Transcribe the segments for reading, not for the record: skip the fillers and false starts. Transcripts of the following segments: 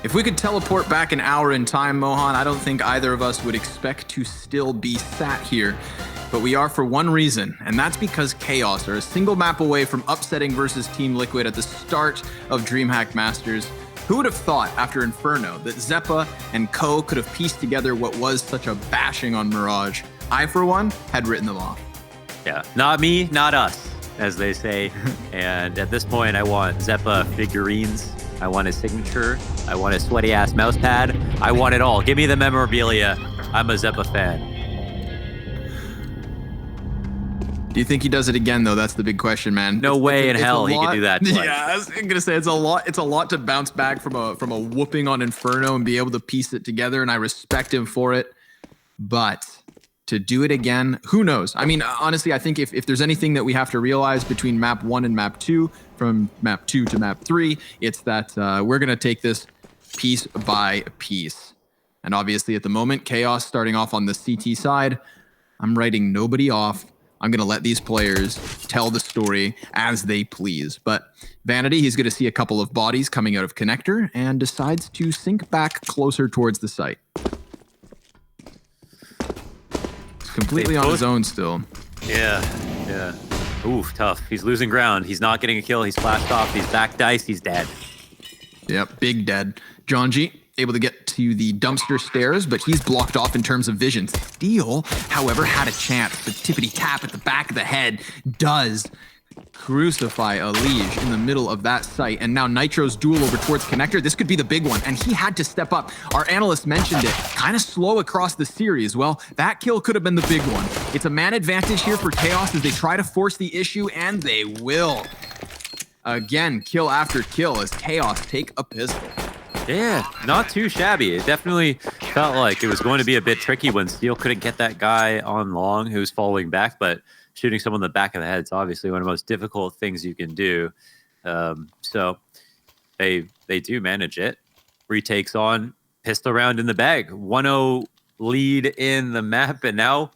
If we could teleport back an hour in time, Mohan, I don't think either of us would expect to still be sat here. But we are for one reason, and that's because Chaos are a single map away from upsetting versus Team Liquid at the start of DreamHack Masters. Who would have thought after Inferno that Zeppa and Co could have pieced together what was such a bashing on Mirage? I, for one, had written them off. Yeah, not me, not us, as they say. And at this point, I want Zeppa figurines. I want his signature. I want his sweaty ass mouse pad. I want it all. Give me the memorabilia. I'm a Zeppa fan. Do you think he does it again, though? That's the big question, man. No way in hell he could do that twice. Yeah, I was gonna say it's a lot to bounce back from a whooping on Inferno and be able to piece it together, and I respect him for it. But to do it again, who knows? I mean, honestly, I think if there's anything that we have to realize between map 1 and map 2, from map 2 to map 3, it's that we're gonna take this piece by piece. And obviously, at the moment, Chaos starting off on the CT side. I'm writing nobody off. I'm going to let these players tell the story as they please. But Vanity, he's going to see a couple of bodies coming out of connector and decides to sink back closer towards the site. He's completely on his own still. Yeah. Oof, tough. He's losing ground. He's not getting a kill. He's flashed off. He's back dice. He's dead. Yep, big dead. John G, able to get to the dumpster stairs, but he's blocked off in terms of vision. Steel, however, had a chance. The tippity tap at the back of the head does crucify a Liege in the middle of that site. And now Nitro's duel over towards connector. This could be the big one, and he had to step up. Our analyst mentioned it, kind of slow across the series. Well, that kill could have been the big one. It's a man advantage here for Chaos as they try to force the issue, and they will. Again, kill after kill as Chaos take a pistol. Yeah, not too shabby. It definitely felt like it was going to be a bit tricky when Steel couldn't get that guy on long who was falling back, but shooting someone in the back of the head is obviously one of the most difficult things you can do. So they do manage it. Retakes on, pistol round in the bag. 1-0 lead in the map, and now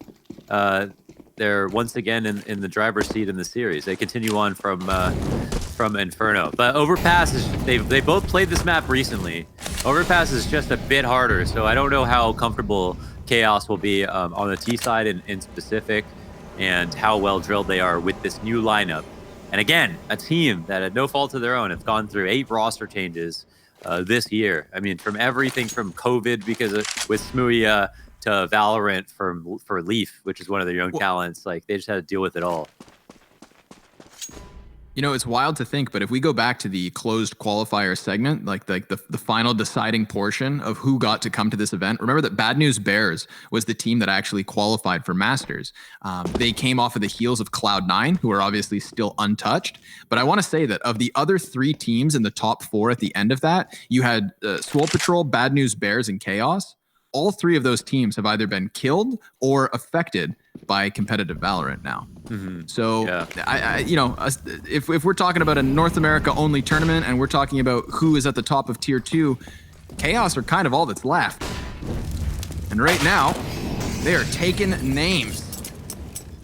they're once again in the driver's seat in the series. They continue on from Inferno. But Overpass they both played this map recently. Overpass is just a bit harder, so I don't know how comfortable Chaos will be on the T side in specific, and how well drilled they are with this new lineup. And again, a team that at no fault of their own have gone through 8 roster changes this year. I mean, from everything from COVID with Smooya to Valorant for Leaf, which is one of their young talents. Like, they just had to deal with it all. You know, it's wild to think, but if we go back to the closed qualifier segment, like the final deciding portion of who got to come to this event, remember that Bad News Bears was the team that actually qualified for Masters. They came off of the heels of Cloud9, who are obviously still untouched. But I want to say that of the other 3 teams in the top 4 at the end of that, you had Swole Patrol, Bad News Bears, and Chaos. All 3 of those teams have either been killed or affected by competitive Valorant now. Mm-hmm. So, yeah. If we're talking about a North America only tournament and we're talking about who is at the top of tier 2, Chaos are kind of all that's left. And right now, they are taking names.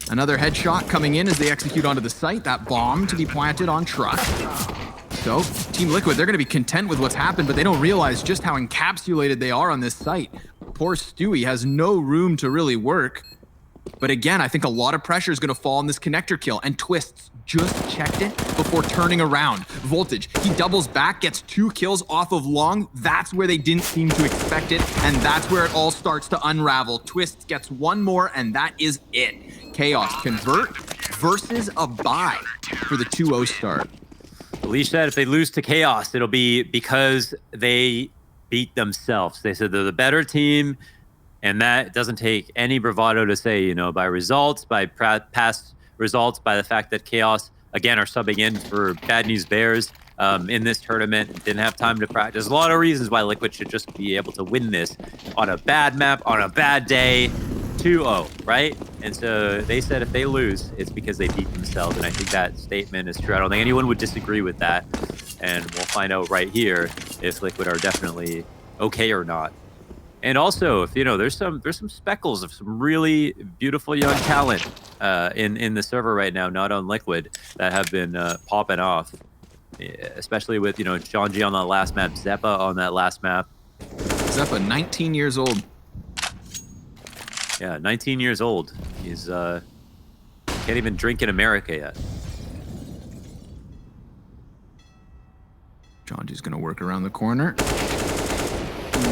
Another headshot coming in as they execute onto the site. That bomb to be planted on truck. So, Team Liquid, they're going to be content with what's happened, but they don't realize just how encapsulated they are on this site. Poor Stewie has no room to really work. But again, I think a lot of pressure is going to fall on this connector kill, and Twists just checked it before turning around. Voltage, he doubles back, gets 2 kills off of long. That's where they didn't seem to expect it, and that's where it all starts to unravel. Twists gets 1 more, and that is it. Chaos convert versus a bye for the 2-0 start. Leash said if they lose to Chaos, it'll be because they beat themselves. They said they're the better team, and that doesn't take any bravado to say, by results, by past results, by the fact that Chaos, again, are subbing in for Bad News Bears in this tournament, didn't have time to practice. A lot of reasons why Liquid should just be able to win this on a bad map, on a bad day, 2-0, right? And so they said if they lose, it's because they beat themselves, and I think that statement is true. I don't think anyone would disagree with that, and we'll find out right here if Liquid are definitely okay or not. And also, if there's some speckles of some really beautiful young talent in the server right now, not on Liquid, that have been popping off. especially with, you know, Jonji on that last map, Zeppa on that last map. Zeppa, 19 years old. Yeah, 19 years old. He's can't even drink in America yet. Jonji's going to work around the corner.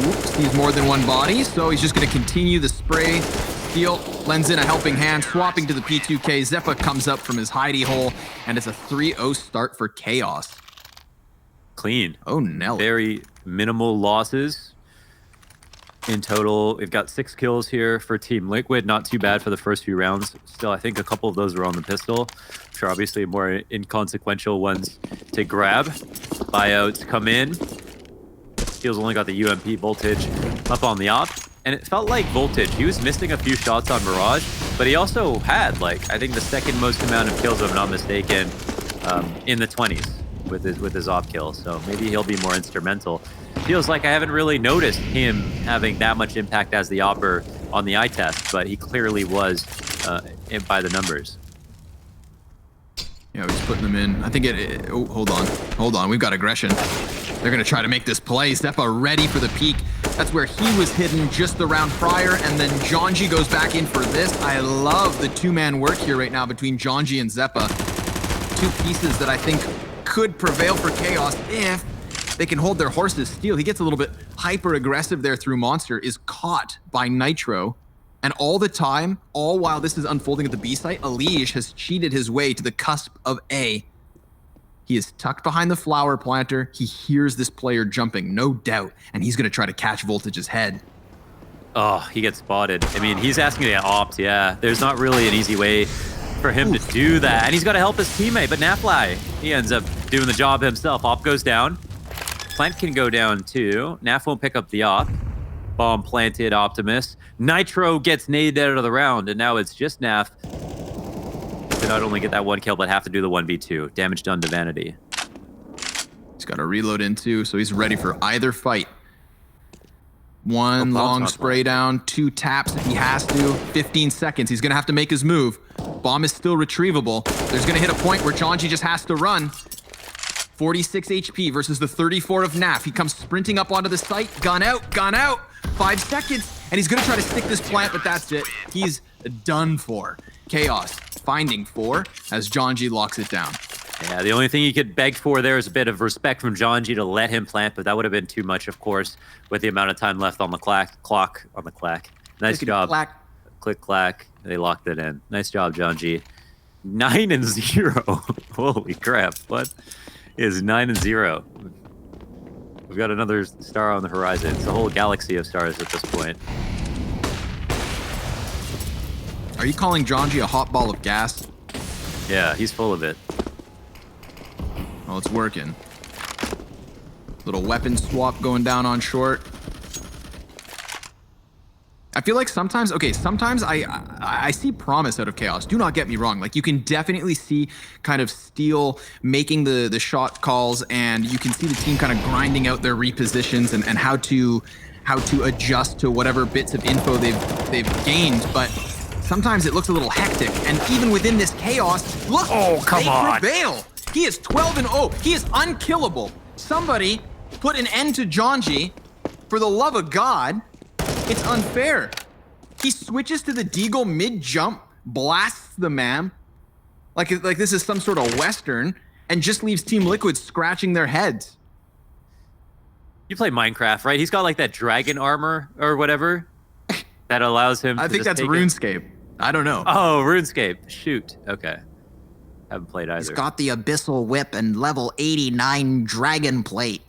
Oops, he's more than one body, so he's just going to continue the spray. Steel lends in a helping hand, swapping to the P2K. Zeppa comes up from his hidey hole, and it's a 3-0 start for Chaos. Clean. Oh, Nelly. Very minimal losses. In total, we've got 6 kills here for Team Liquid. Not too bad for the first few rounds. Still, I think a couple of those were on the pistol, which are obviously more inconsequential ones to grab. Buyouts come in. Steel's only got the UMP Voltage up on the op. And it felt like Voltage, he was missing a few shots on Mirage, but he also had, like, I think the second most amount of kills, if I'm not mistaken, in the 20s with his op kill. So maybe he'll be more instrumental. Feels like I haven't really noticed him having that much impact as the opper on the eye test, but he clearly was by the numbers. Yeah, he's putting them in. I think oh, hold on. We've got aggression. They're going to try to make this play. Zeppa ready for the peek. That's where he was hidden just the round prior, and then Jonji goes back in for this. I love the two-man work here right now between Jonji and Zeppa. Two pieces that I think could prevail for Chaos if they can hold their horses. Steel, he gets a little bit hyper-aggressive there through Monster, is caught by Nitro. And all the time, all while this is unfolding at the B site, Alige has cheated his way to the cusp of A. He is tucked behind the flower planter. He hears this player jumping, no doubt, and he's going to try to catch Voltage's head. Oh, he gets spotted. I mean, he's asking to get opt, yeah. There's not really an easy way for him to do that. And he's got to help his teammate, but Nafly, he ends up doing the job himself. Op goes down. Plant can go down too. Naf won't pick up the op. Bomb planted, Optimus. Nitro gets naded out of the round, and now it's just Naf to not only get that one kill, but have to do the 1v2. Damage done to Vanity. He's got to reload in too, so he's ready for either fight. One long spray down, 2 taps if he has to. 15 seconds, he's going to have to make his move. Bomb is still retrievable. There's going to hit a point where Jonji just has to run. 46 HP versus the 34 of Naf. He comes sprinting up onto the site. Gun out, gun out. 5 seconds, and he's going to try to stick this plant, but that's it. He's done for. Chaos finding 4 as Jonji locks it down. Yeah, the only thing you could beg for there is a bit of respect from Jonji to let him plant, but that would have been too much, of course, with the amount of time left on the clock. Nice job. Clack. Click, clack. They locked it in. Nice job, Jonji. 9-0. Holy crap. What is 9-0? We've got another star on the horizon. It's a whole galaxy of stars at this point. Are you calling Jonji a hot ball of gas? Yeah, he's full of it. Well, it's working. Little weapon swap going down on short. I feel like sometimes I see promise out of Chaos. Do not get me wrong. Like, you can definitely see kind of Steel making the shot calls, and you can see the team kind of grinding out their repositions and how to adjust to whatever bits of info they've gained. But sometimes it looks a little hectic. And even within this Chaos, look, oh, come on. Prevail. He is 12-0. He is unkillable. Somebody put an end to Jonji. For the love of God. It's unfair. He switches to the Deagle mid-jump, blasts the man, like this is some sort of Western, and just leaves Team Liquid scratching their heads. You play Minecraft, right? He's got like that dragon armor or whatever that allows him to I think that's RuneScape. I don't know. Oh, RuneScape. Shoot. Okay. Haven't played either. He's got the Abyssal Whip and level 89 Dragon Plate.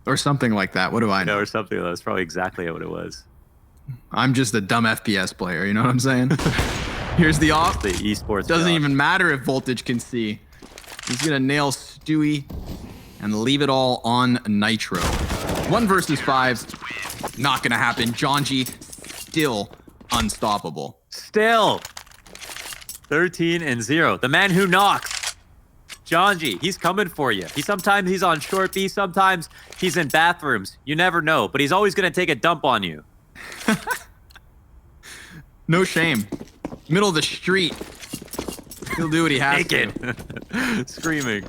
Or something like that. What do I know? Or something. That's probably exactly what it was. I'm just a dumb FPS player. You know what I'm saying? Here's the off. The esports. Doesn't even matter if Voltage can see. He's gonna nail Stewie and leave it all on Nitro. 1 versus 5. Not gonna happen. Jonji still unstoppable. Still 13-0. The man who knocks. Jonji, he's coming for you. Sometimes he's on short B, sometimes he's in bathrooms. You never know, but he's always going to take a dump on you. No shame. Middle of the street. He'll do what he has to. Naked. Screaming.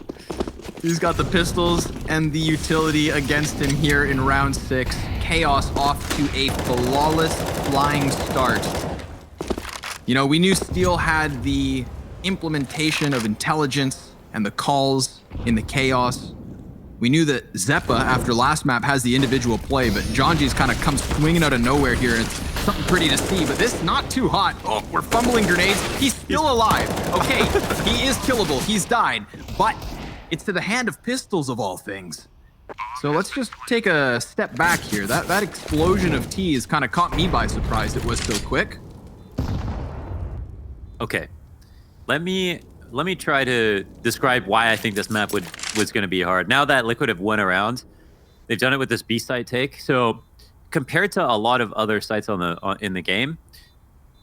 He's got the pistols and the utility against him here in round 6. Chaos off to a flawless flying start. You know, we knew Steel had the implementation of intelligence and the calls in the Chaos. We knew that Zeppa, after last map, has the individual play, but Jonji's kind of comes swinging out of nowhere here. It's something pretty to see, but this not too hot. Oh, we're fumbling grenades. He's still alive. Okay, he is killable. He's died, but it's to the hand of pistols of all things. So let's just take a step back here. That explosion of T has kind of caught me by surprise. It was so quick. Okay, let me try to describe why I think this map was going to be hard. Now that Liquid have won a round, they've done it with this B site take. So compared to a lot of other sites in the game,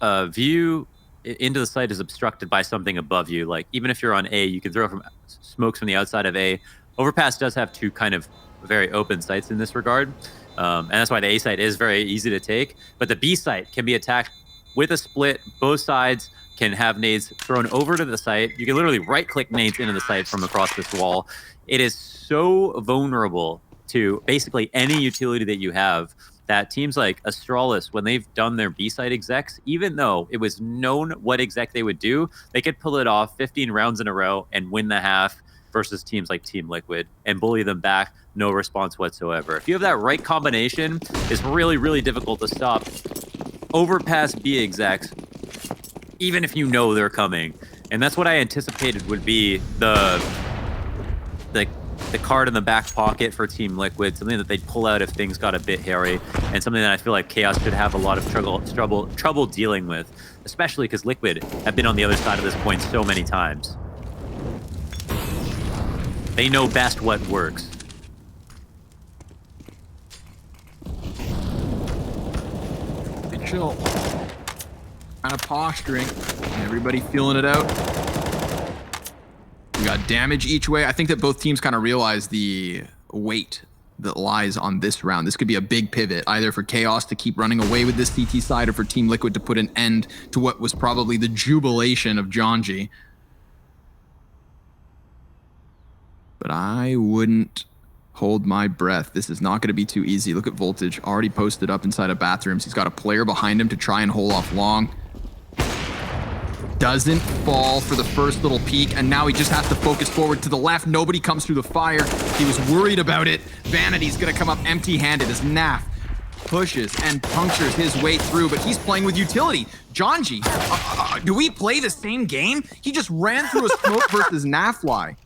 view into the site is obstructed by something above you. Like even if you're on A, you can throw from smokes from the outside of A. Overpass does have two kind of very open sites in this regard, and that's why the A site is very easy to take. But the B site can be attacked with a split. Both sides can have nades thrown over to the site. You can literally right-click nades into the site from across this wall. It is so vulnerable to basically any utility that you have that teams like Astralis, when they've done their B-side execs, even though it was known what exec they would do, they could pull it off 15 rounds in a row and win the half versus teams like Team Liquid and bully them back, no response whatsoever. If you have that right combination, it's really, really difficult to stop Overpass B execs, even if you know they're coming. And that's what I anticipated would be the card in the back pocket for Team Liquid, something that they'd pull out if things got a bit hairy, and something that I feel like Chaos should have a lot of trouble dealing with, especially because Liquid have been on the other side of this point so many times. They know best what works. Chill. Kind of posturing. Everybody feeling it out. We got damage each way. I think that both teams kind of realize the weight that lies on this round. This could be a big pivot, either for Chaos to keep running away with this CT side or for Team Liquid to put an end to what was probably the jubilation of Jonji. But I wouldn't hold my breath. This is not going to be too easy. Look at Voltage, already posted up inside of bathrooms. He's got a player behind him to try and hold off long. Doesn't fall for the first little peek, and now he just has to focus forward to the left. Nobody comes through the fire. He was worried about it. Vanity's going to come up empty-handed as Naf pushes and punctures his way through, but he's playing with utility. Jonji, do we play the same game? He just ran through a smoke versus Nafly.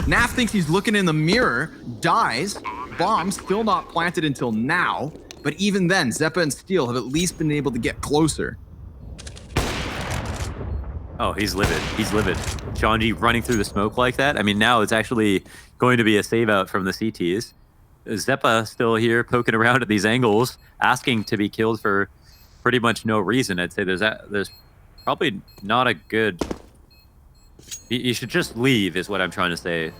Naf thinks he's looking in the mirror, dies, bomb still not planted until now, but even then, Zeppa and Steel have at least been able to get closer. Oh, he's livid. He's livid. Jonji running through the smoke like that. I mean, now it's actually going to be a save out from the CTs. Zeppa still here poking around at these angles, asking to be killed for pretty much no reason. I'd say there's probably not a good... He should just leave, is what I'm trying to say,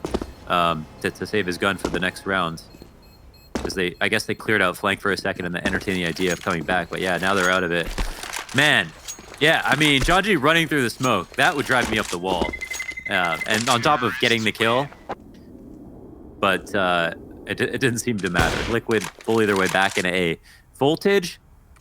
to save his gun for the next round. Because I guess they cleared out flank for a second and entertained the idea of coming back. But yeah, now they're out of it. Man, yeah, I mean, Jonji running through the smoke, that would drive me up the wall. And on top of getting the kill, but it didn't seem to matter. Liquid bully their way back into A. Voltage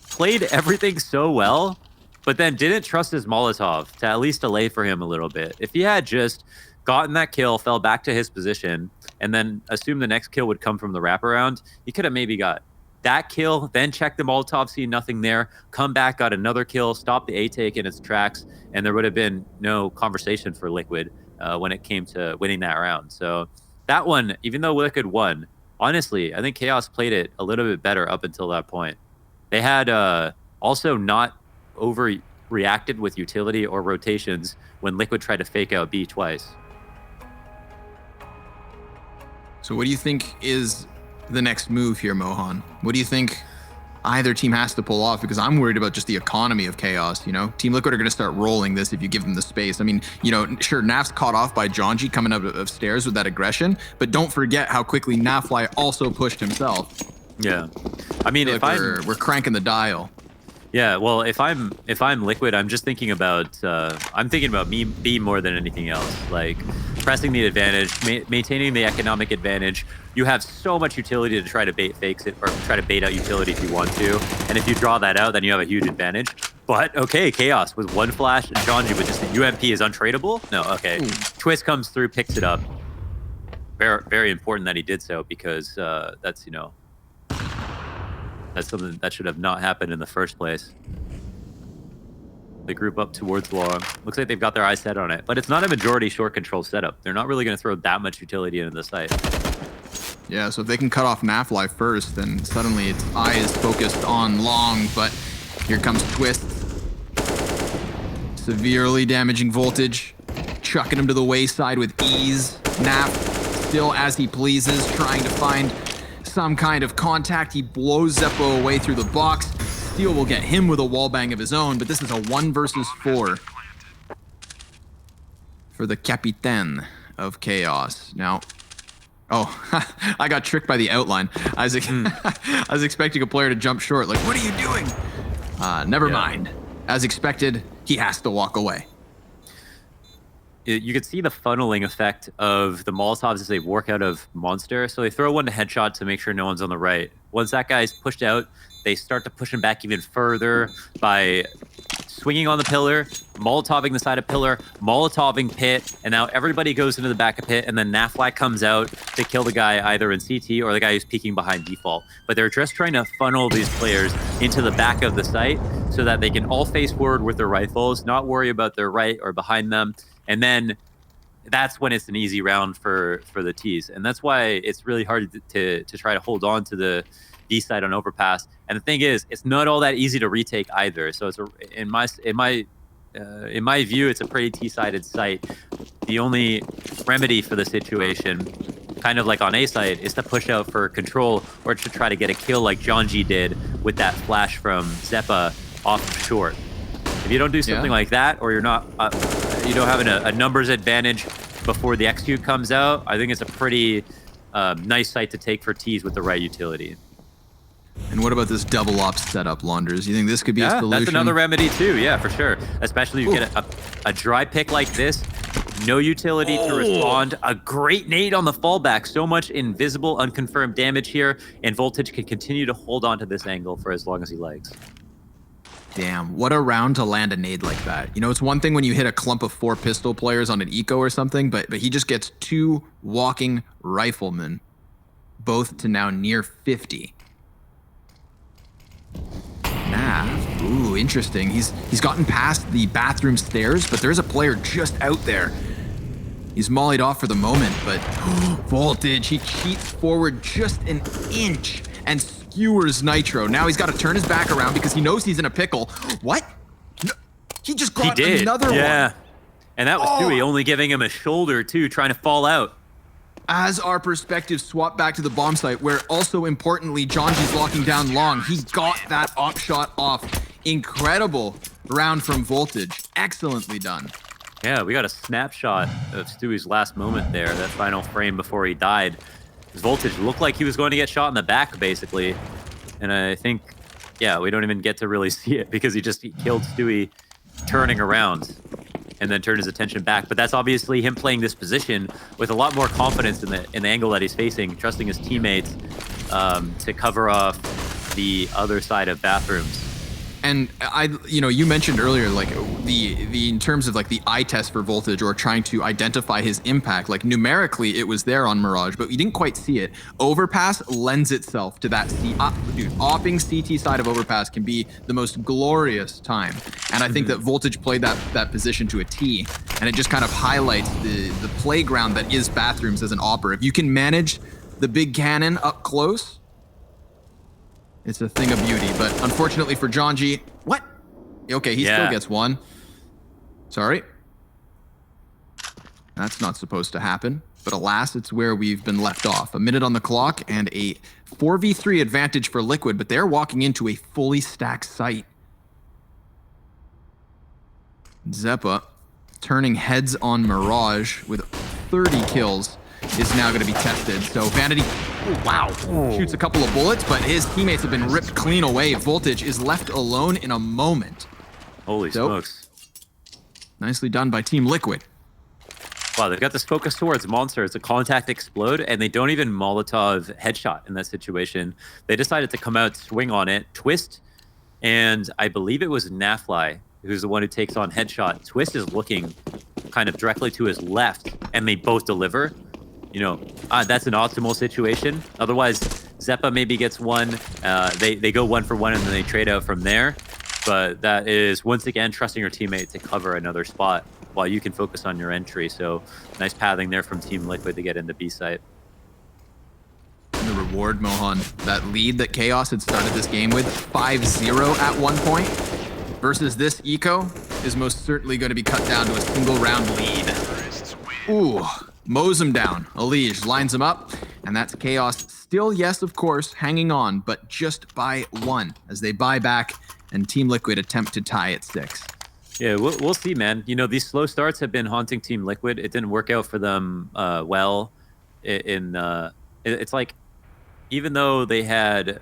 played everything so well, but then didn't trust his Molotov to at least delay for him a little bit. If he had just gotten that kill, fell back to his position, and then assumed the next kill would come from the wraparound, he could have maybe got that kill, then check the Molotov, see nothing there, come back, got another kill, stop the A-take in its tracks, and there would have been no conversation for Liquid when it came to winning that round. So that one, even though Liquid won, honestly, I think Chaos played it a little bit better up until that point. They had also not overreacted with utility or rotations when Liquid tried to fake out B twice. So what do you think is the next move here, Mohan? What do you think either team has to pull off? Because I'm worried about just the economy of Chaos, you know? Team Liquid are going to start rolling this if you give them the space. I mean, you know, sure, Naf's caught off by Jonji coming up of stairs with that aggression, but don't forget how quickly Nafly also pushed himself. Yeah. I mean, We're cranking the dial. Yeah, well, if I'm Liquid, I'm just thinking about me B more than anything else. Like pressing the advantage, maintaining the economic advantage. You have so much utility to try to bait fakes it or try to bait out utility if you want to, and if you draw that out, then you have a huge advantage. But okay, Chaos with one flash and Janji with just the UMP is untradeable. No, okay, Twist comes through, picks it up. Very very important that he did so because that's that's something that should have not happened in the first place. They group up towards long. Looks like they've got their eyes set on it, but it's not a majority short control setup. They're not really going to throw that much utility into the site. Yeah, so if they can cut off Nafly first, then suddenly its eye is focused on long, but here comes Twist. Severely damaging Voltage, chucking him to the wayside with ease. Naf still as he pleases, trying to find some kind of contact. He blows Zeppo away through the box. Steel will get him with a wallbang of his own, but this is a 1 versus 4 for the Capitaine of Chaos. Now, I got tricked by the outline. I was expecting a player to jump short. Like, what are you doing? Never mind. As expected, he has to walk away. You could see the funneling effect of the Molotovs as they work out of Monster. So they throw one to headshot to make sure no one's on the right. Once that guy's pushed out, they start to push him back even further by swinging on the pillar, Molotoving the side of pillar, Molotoving pit, and now everybody goes into the back of pit, and then Nafly comes out to kill the guy either in CT or the guy who's peeking behind default. But they're just trying to funnel these players into the back of the site so that they can all face forward with their rifles, not worry about their right or behind them. And then that's when it's an easy round for the T's. And that's why it's really hard to try to hold on to the B side on Overpass. And the thing is, it's not all that easy to retake either. So it's in my view, it's a pretty T-sided site. The only remedy for the situation, kind of like on A side, is to push out for control or to try to get a kill like Janji did with that flash from Zeppa off short. If you don't do something like that, or you're not, you don't have a numbers advantage before the execute comes out, I think it's a pretty nice site to take for T's with the right utility. And what about this double ops setup, Launders? You think this could be a solution? That's another remedy too. Yeah, for sure. Especially if you get a dry pick like this, no utility to respond, a great nade on the fallback, so much invisible, unconfirmed damage here, and Voltage can continue to hold on to this angle for as long as he likes. Damn, what a round to land a nade like that. You know, it's one thing when you hit a clump of 4 pistol players on an eco or something, but he just gets 2 walking riflemen, both to now near 50. Ooh, interesting. He's gotten past the bathroom stairs, but there's a player just out there. He's mollied off for the moment, but Voltage, he cheats forward just an inch and skewers Nitro. Now he's got to turn his back around because he knows he's in a pickle. What? No, he just got another one. Yeah. And that was Stewie only giving him a shoulder too, trying to fall out. As our perspectives swap back to the bomb site, where also importantly, Janji's locking down long. He got that op shot off. Incredible round from Voltage. Excellently done. Yeah, we got a snapshot of Stewie's last moment there, that final frame before he died. His Voltage looked like he was going to get shot in the back, basically. And I think, yeah, we don't even get to really see it because he killed Stewie turning around and then turned his attention back. But that's obviously him playing this position with a lot more confidence in the angle that he's facing, trusting his teammates to cover off the other side of bathrooms. And you mentioned earlier, like the in terms of like the eye test for Voltage or trying to identify his impact, like numerically it was there on Mirage, but we didn't quite see it. Overpass lends itself to that. Opping CT side of Overpass can be the most glorious time. And I think that Voltage played that position to a T, and it just kind of highlights the playground that is bathrooms as an opper. If you can manage the big cannon up close, it's a thing of beauty. But unfortunately for Janji, what? Okay, he still gets one. Sorry. That's not supposed to happen. But alas, it's where we've been left off. A minute on the clock and a 4v3 advantage for Liquid, but they're walking into a fully stacked site. Zeppa, turning heads on Mirage with 30 kills, is now going to be tested. So Vanity Oh, wow. Shoots a couple of bullets, but his teammates have been ripped clean away. Voltage is left alone in a moment. Holy smokes. Nicely done by Team Liquid. Wow, they've got this focus towards Monster. It's a contact explode, and they don't even Molotov headshot in that situation. They decided to come out, swing on it, twist, and I believe it was Nafly who's the one who takes on headshot. Twist is looking kind of directly to his left, and they both deliver. You know, that's an optimal situation. Otherwise, Zeppa maybe gets one. They go 1 for 1, and then they trade out from there. But that is, once again, trusting your teammate to cover another spot while you can focus on your entry. So nice pathing there from Team Liquid to get into B site. And the reward, Mohan, that lead that Chaos had started this game with, 5-0 at one point, versus this Eco, is most certainly going to be cut down to a single round lead. Ooh, mows him down. Elige lines him up, and that's Chaos still, yes, of course, hanging on, but just by 1 as they buy back and Team Liquid attempt to tie at 6. Yeah, we'll see, man. You know, these slow starts have been haunting Team Liquid. It didn't work out for them well. It's like, even though they had,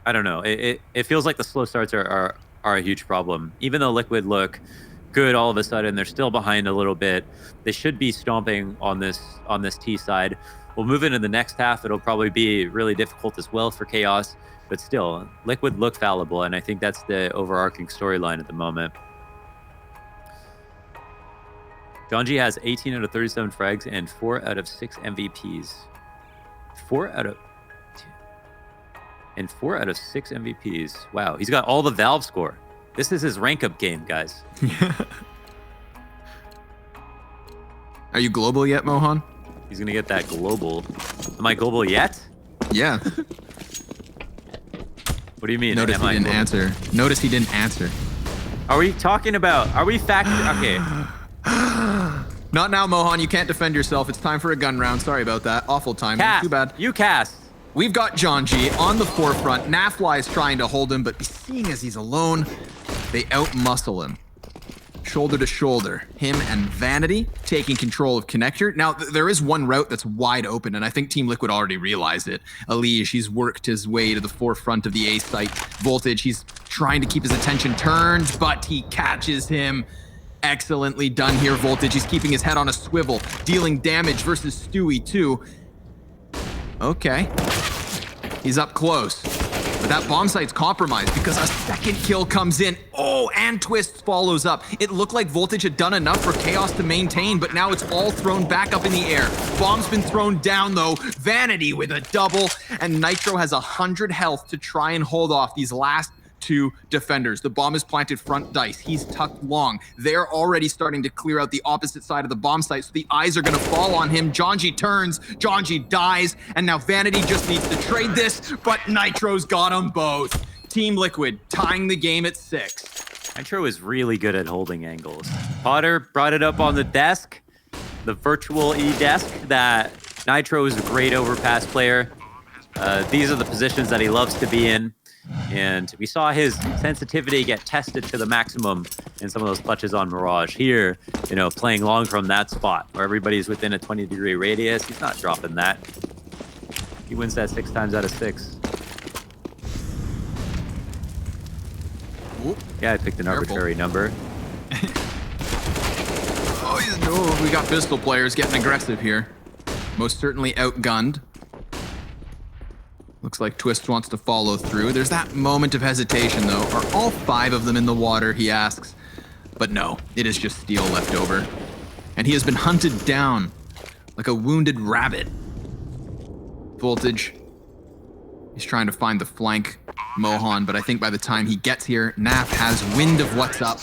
I don't know, it feels like the slow starts are a huge problem. Even though Liquid look good all of a sudden, they're still behind a little bit. They should be stomping on this T side. We'll move into the next half. It'll probably be really difficult as well for Chaos. But still, Liquid look fallible, and I think that's the overarching storyline at the moment. Jonji has 18 out of 37 frags and 4 out of 6 MVPs. 4 out of 6 MVPs. Wow, he's got all the Valve score. This is his rank up game, guys. Are you global yet, Mohan? He's gonna get that global. Am I global yet? Yeah. What do you mean? Notice he didn't answer. Notice he didn't answer. Are we talking about? Are we okay. Not now, Mohan. You can't defend yourself. It's time for a gun round. Sorry about that. Awful timing. Cast. Too bad. You cast. We've got Jonji on the forefront. Nafly is trying to hold him, but seeing as he's alone, they outmuscle him. Shoulder to shoulder. Him and Vanity taking control of Connector. Now, there is one route that's wide open, and I think Team Liquid already realized it. Elige, he's worked his way to the forefront of the A site. Voltage, he's trying to keep his attention turned, but he catches him. Excellently done here, Voltage. He's keeping his head on a swivel, dealing damage versus Stewie, too. Okay. He's up close. But that bomb site's compromised because a second kill comes in. Oh, and Twist follows up. It looked like Voltage had done enough for Chaos to maintain, but now it's all thrown back up in the air. Bomb's been thrown down, though. Vanity with a double, and Nitro has 100 health to try and hold off these last 2 defenders. The bomb is planted front dice. He's tucked long. They're already starting to clear out the opposite side of the bomb site, so the eyes are going to fall on him. Jonji turns, Jonji dies, and now Vanity just needs to trade this, but Nitro's got them both. Team Liquid tying the game at 6. Nitro is really good at holding angles. Potter brought it up on the desk, the virtual E-desk, that Nitro is a great overpass player. These are the positions that he loves to be in. And we saw his sensitivity get tested to the maximum in some of those clutches on Mirage. Here, you know, playing long from that spot where everybody's within a 20-degree radius, he's not dropping that. He wins that 6 times out of 6. Ooh, yeah, I picked an arbitrary number. Oh, we got pistol players getting aggressive here. Most certainly outgunned. Looks like Twist wants to follow through. There's that moment of hesitation, though. Are all 5 of them in the water, he asks. But no, it is just steel left over. And he has been hunted down like a wounded rabbit. Voltage. He's trying to find the flank, Mohan, but I think by the time he gets here, Naf has wind of what's up.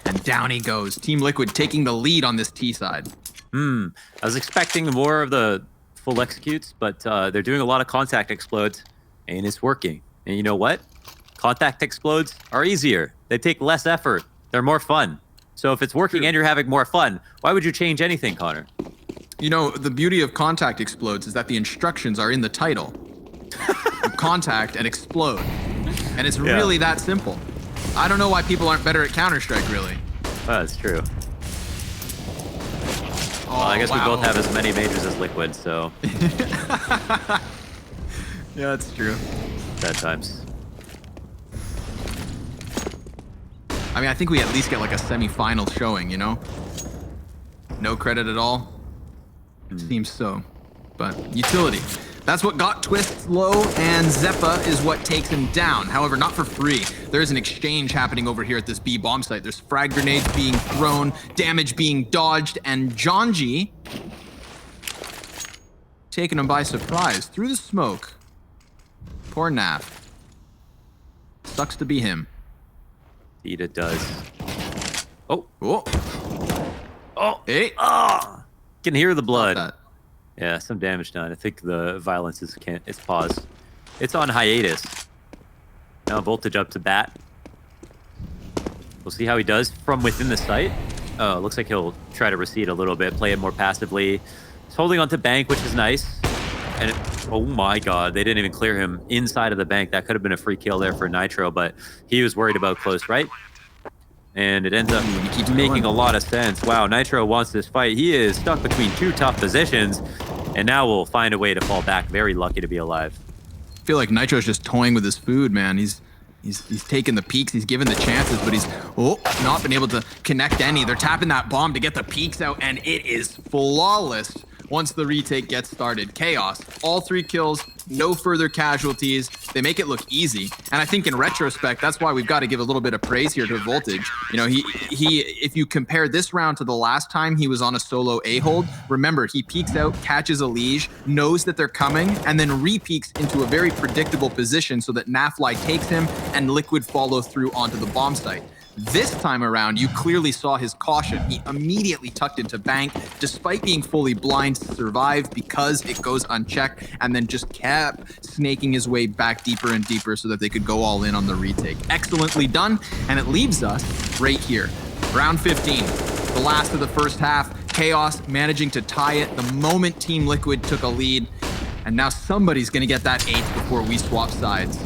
And down he goes. Team Liquid taking the lead on this T side. I was expecting more of the full executes, but they're doing a lot of contact explodes, and it's working. And you know what? Contact explodes are easier. They take less effort. They're more fun. So if it's working and you're having more fun, why would you change anything, Connor? You know, the beauty of contact explodes is that the instructions are in the title. Contact and explode. And it's really that simple. I don't know why people aren't better at Counter-Strike, really. Well, that's true. Well, I guess we both have as many majors as Liquid, so. Yeah, that's true. Bad times. I mean, I think we at least get like a semi-final showing, you know? No credit at all? Seems so. But utility. That's what got Twist low, and Zeppa is what takes him down. However, not for free. There's an exchange happening over here at this B bomb site. There's frag grenades being thrown, damage being dodged, and Jonji taking him by surprise through the smoke. Poor Naf. Sucks to be him. Indeed it does. Oh. Oh. Oh. Hey. Oh. Can hear the blood. That. Yeah, some damage done. I think the violence is it's paused. It's on hiatus. Now voltage up to bat. We'll see how he does from within the site. Oh, looks like he'll try to recede a little bit, play it more passively. He's holding onto bank, which is nice. And oh my god, they didn't even clear him inside of the bank. That could have been a free kill there for Nitro, but he was worried about close right. And it ends up making a lot of sense. Wow, Nitro wants this fight. He is stuck between two tough positions, and now will find a way to fall back. Very lucky to be alive. I feel like Nitro's just toying with his food, man. He's taking the peeks, he's given the chances, but he's not been able to connect any. They're tapping that bomb to get the peeks out, and it is flawless once the retake gets started. Chaos, all 3 kills, no further casualties. They make it look easy. And I think in retrospect, that's why we've got to give a little bit of praise here to Voltage. You know, he if you compare this round to the last time he was on a solo A-hold, remember, he peeks out, catches a liege, knows that they're coming, and then re-peeks into a very predictable position so that Nafly takes him and Liquid follow through onto the bomb site. This time around, you clearly saw his caution. He immediately tucked into bank, despite being fully blind to survive because it goes unchecked, and then just kept snaking his way back deeper and deeper so that they could go all in on the retake. Excellently done, and it leaves us right here. Round 15, the last of the first half. Chaos managing to tie it the moment Team Liquid took a lead, and now somebody's gonna get that 8th before we swap sides.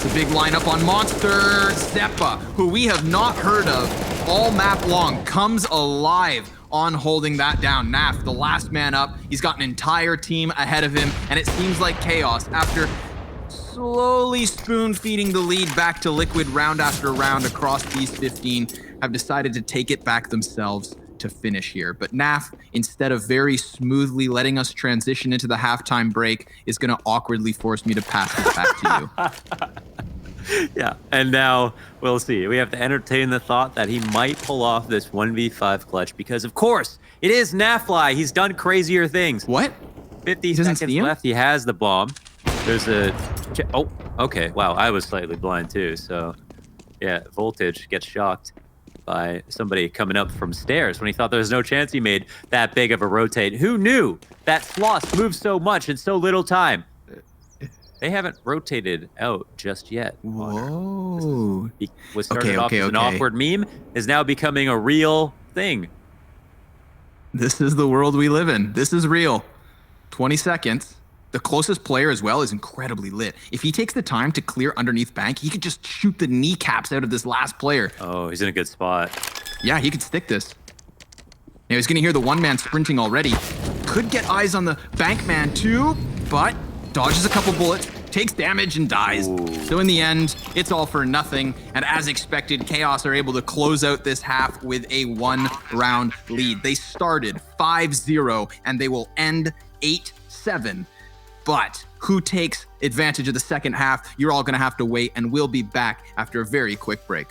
It's a big lineup on Monster. Zeppa, who we have not heard of all map long, comes alive on holding that down. Naf, the last man up. He's got an entire team ahead of him, and it seems like Chaos, after slowly spoon-feeding the lead back to Liquid round after round across these 15, have decided to take it back themselves to finish here. But Naf, instead of very smoothly letting us transition into the halftime break, is going to awkwardly force me to pass this back to you. Yeah, and now we'll see. We have to entertain the thought that he might pull off this 1v5 clutch because, of course, it is Nafly. He's done crazier things. What? 50 seconds left. He has the bomb. There's a... Oh, okay. Wow, I was slightly blind too. So, yeah, Voltage gets shocked by somebody coming up from stairs when he thought there was no chance he made that big of a rotate. Who knew that Sloss moves so much in so little time? They haven't rotated out just yet. Whoa. What started off as an awkward meme is now becoming a real thing. This is the world we live in. This is real. 20 seconds. The closest player as well is incredibly lit. If he takes the time to clear underneath bank, he could just shoot the kneecaps out of this last player. Oh, he's in a good spot. Yeah, he could stick this. Now he's gonna hear the one man sprinting already. Could get eyes on the bank man too, but dodges a couple bullets, takes damage and dies. Ooh. So in the end, it's all for nothing. And as expected, Chaos are able to close out this half with a 1-round lead. They started 5-0 and they will end 8-7. But who takes advantage of the second half? You're all gonna have to wait, and we'll be back after a very quick break.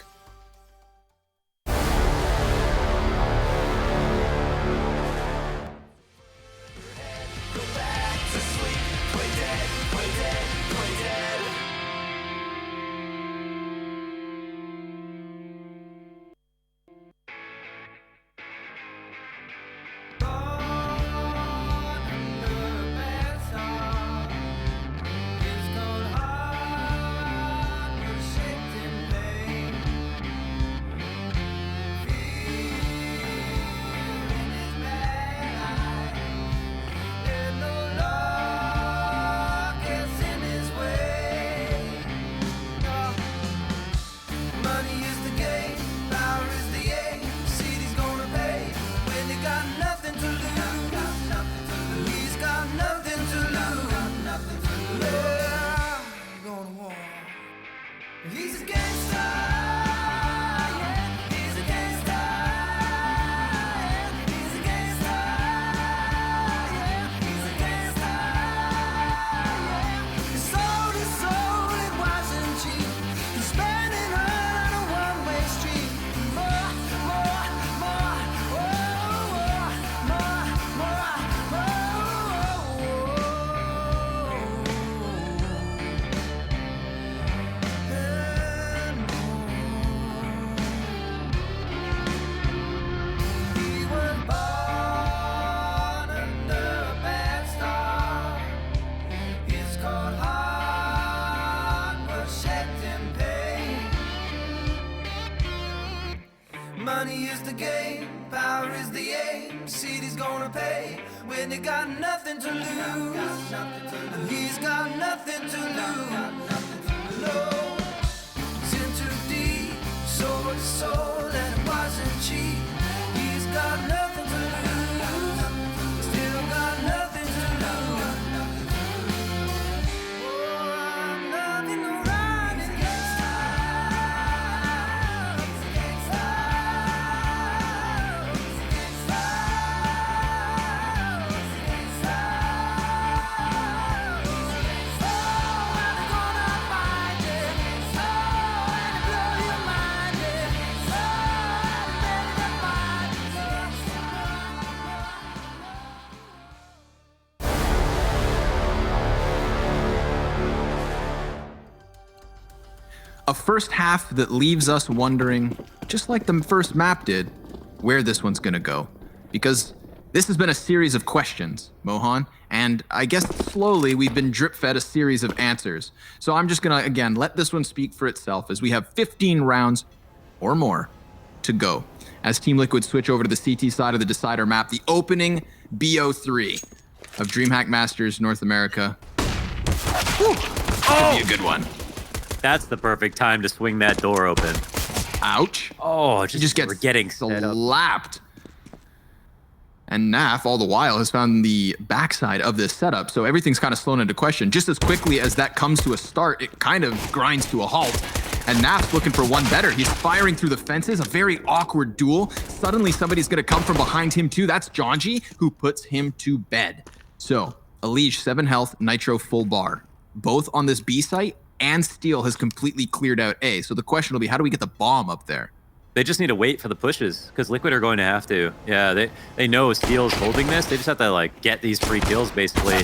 the game, power is the aim. City's gonna pay when they got nothing to lose. He's got nothing to lose. No, it's in too deep, soul to soul, and it wasn't cheap. He's got nothing to lose. Still got nothing to lose. Oh, I'm nothing to run against. A first half that leaves us wondering, just like the first map did, where this one's gonna go. Because this has been a series of questions, Mohan, and I guess slowly we've been drip-fed a series of answers. So I'm just gonna, again, let this one speak for itself as we have 15 rounds or more to go. As Team Liquid switch over to the CT side of the Decider map, the opening BO3 of DreamHack Masters North America. Whew, could be a good one. That's the perfect time to swing that door open. Ouch. Oh, He just gets we're getting set up. slapped. And Naf, all the while, has found the backside of this setup, so everything's kind of slown into question. Just as quickly as that comes to a start, it kind of grinds to a halt. And Naf's looking for one better. He's firing through the fences, a very awkward duel. Suddenly, somebody's going to come from behind him, too. That's Jonji, who puts him to bed. So, Elige, 7 health, Nitro, full bar. Both on this B site, and Steel has completely cleared out A. So the question will be, how do we get the bomb up there? They just need to wait for the pushes because Liquid are going to have to. Yeah, they know Steel's holding this. They just have to like get these free kills basically,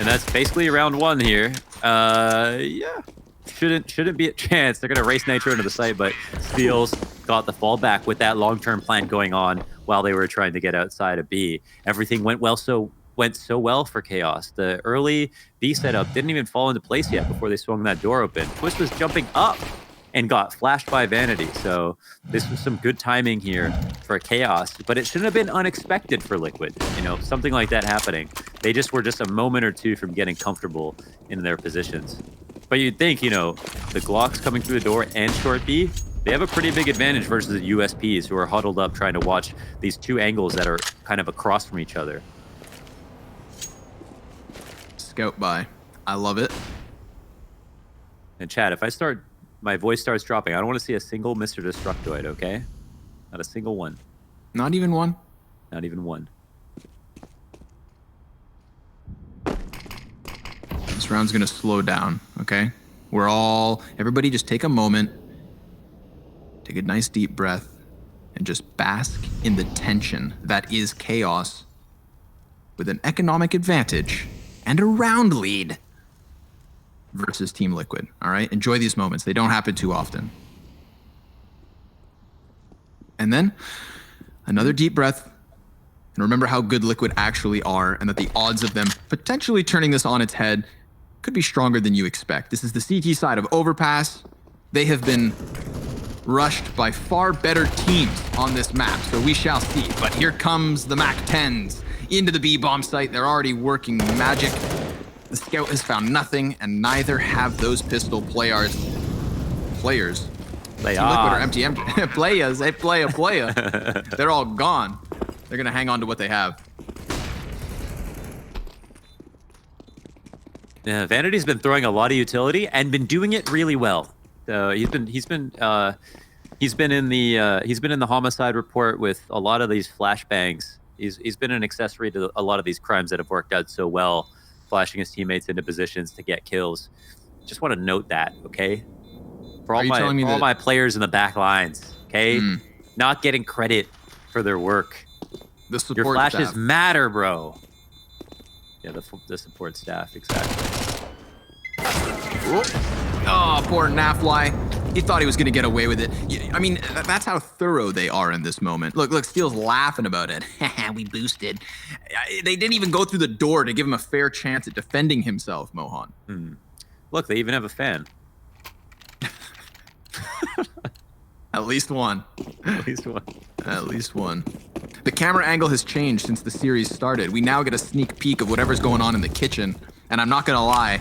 and that's basically round 1 here. Yeah, shouldn't be a chance. They're gonna race Nitro into the site, but Steel's got the fallback with that long-term plan going on while they were trying to get outside of B. Everything went so well for Chaos. The early B setup didn't even fall into place yet before they swung that door open. Twist was jumping up and got flashed by Vanity. So this was some good timing here for Chaos, but it shouldn't have been unexpected for Liquid. You know, something like that happening. They just were just a moment or two from getting comfortable in their positions. But you'd think, you know, the Glocks coming through the door and short B, they have a pretty big advantage versus the USPs who are huddled up trying to watch these two angles that are kind of across from each other. Scout by. I love it. And Chad, if my voice starts dropping, I don't want to see a single Mr. Destructoid, okay? Not a single one. Not even one? Not even one. This round's gonna slow down, okay? Everybody just take a moment, take a nice deep breath, and just bask in the tension that is Chaos with an economic advantage and a round lead versus Team Liquid, all right? Enjoy these moments. They don't happen too often. And then another deep breath, and remember how good Liquid actually are and that the odds of them potentially turning this on its head could be stronger than you expect. This is the CT side of Overpass. They have been rushed by far better teams on this map, so we shall see. But here comes the MAC-10s into the B-bomb site. They're already working magic. The Scout has found nothing, and neither have those pistol players. Team Liquid are empty. Players, they play. They're all gone. They're gonna hang on to what they have. Yeah, Vanity's been throwing a lot of utility and been doing it really well. So he's been in the homicide report with a lot of these flashbangs. He's been an accessory to a lot of these crimes that have worked out so well, flashing his teammates into positions to get kills. Just want to note that, okay? For all my players in the back lines, okay? Not getting credit for their work. The support Your flashes staff. matter, bro. Yeah, the support staff, exactly. Oh, poor Nafly. He thought he was going to get away with it. I mean, that's how thorough they are in this moment. Look, Steel's laughing about it. We boosted. They didn't even go through the door to give him a fair chance at defending himself, Mohan. Look, they even have a fan. At least one. At least one. At least one. The camera angle has changed since the series started. We now get a sneak peek of whatever's going on in the kitchen. And I'm not gonna lie,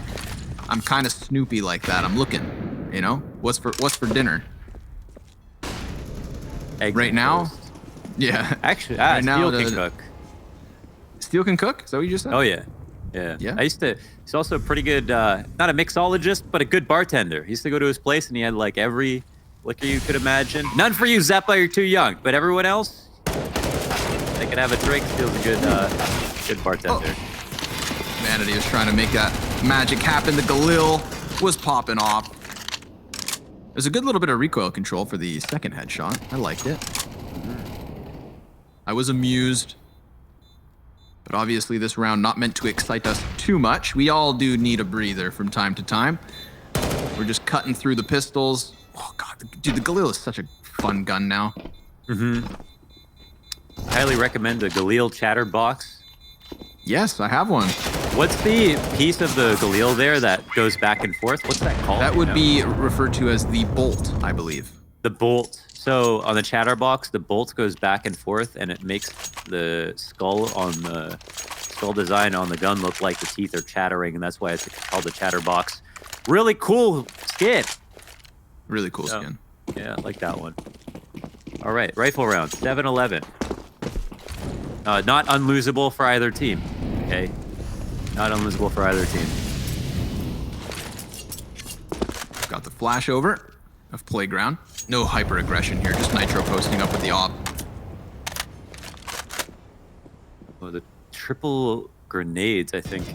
I'm kind of snoopy like that. I'm looking, you know? What's for dinner? Eggs Right and now? toast. Yeah. Actually, Right Steel now, can cook. Steel can cook? Is that what you just said? Oh yeah, yeah. Yeah? He's also a pretty good, not a mixologist, but a good bartender. He used to go to his place and he had like every liquor you could imagine. None for you, Zeppa. You're too young. But everyone else, they can have a drink. Steel's a good bartender. Vanity was trying to make that magic happen. The Galil was popping off. There's a good little bit of recoil control for the second headshot. I liked it. I was amused. But obviously this round not meant to excite us too much. We all do need a breather from time to time. We're just cutting through the pistols. Oh god, dude, the Galil is such a fun gun now. Highly recommend the Galil Chatterbox. Yes, I have one. What's the piece of the Galil there that goes back and forth? What's that called? That you would know? be referred to as the bolt, I believe. The bolt. So on the Chatterbox, the bolt goes back and forth, and it makes the skull on the skull design on the gun look like the teeth are chattering, and that's why it's called the Chatterbox. Really cool skin. Really cool skin. Yeah, I like that one. All right, rifle round, 7-11. Not unlosable for either team. Okay, not unlosable for either team. Got the flash over of Playground. No hyper aggression here, just Nitro posting up with the op. Oh, the triple grenades, I think.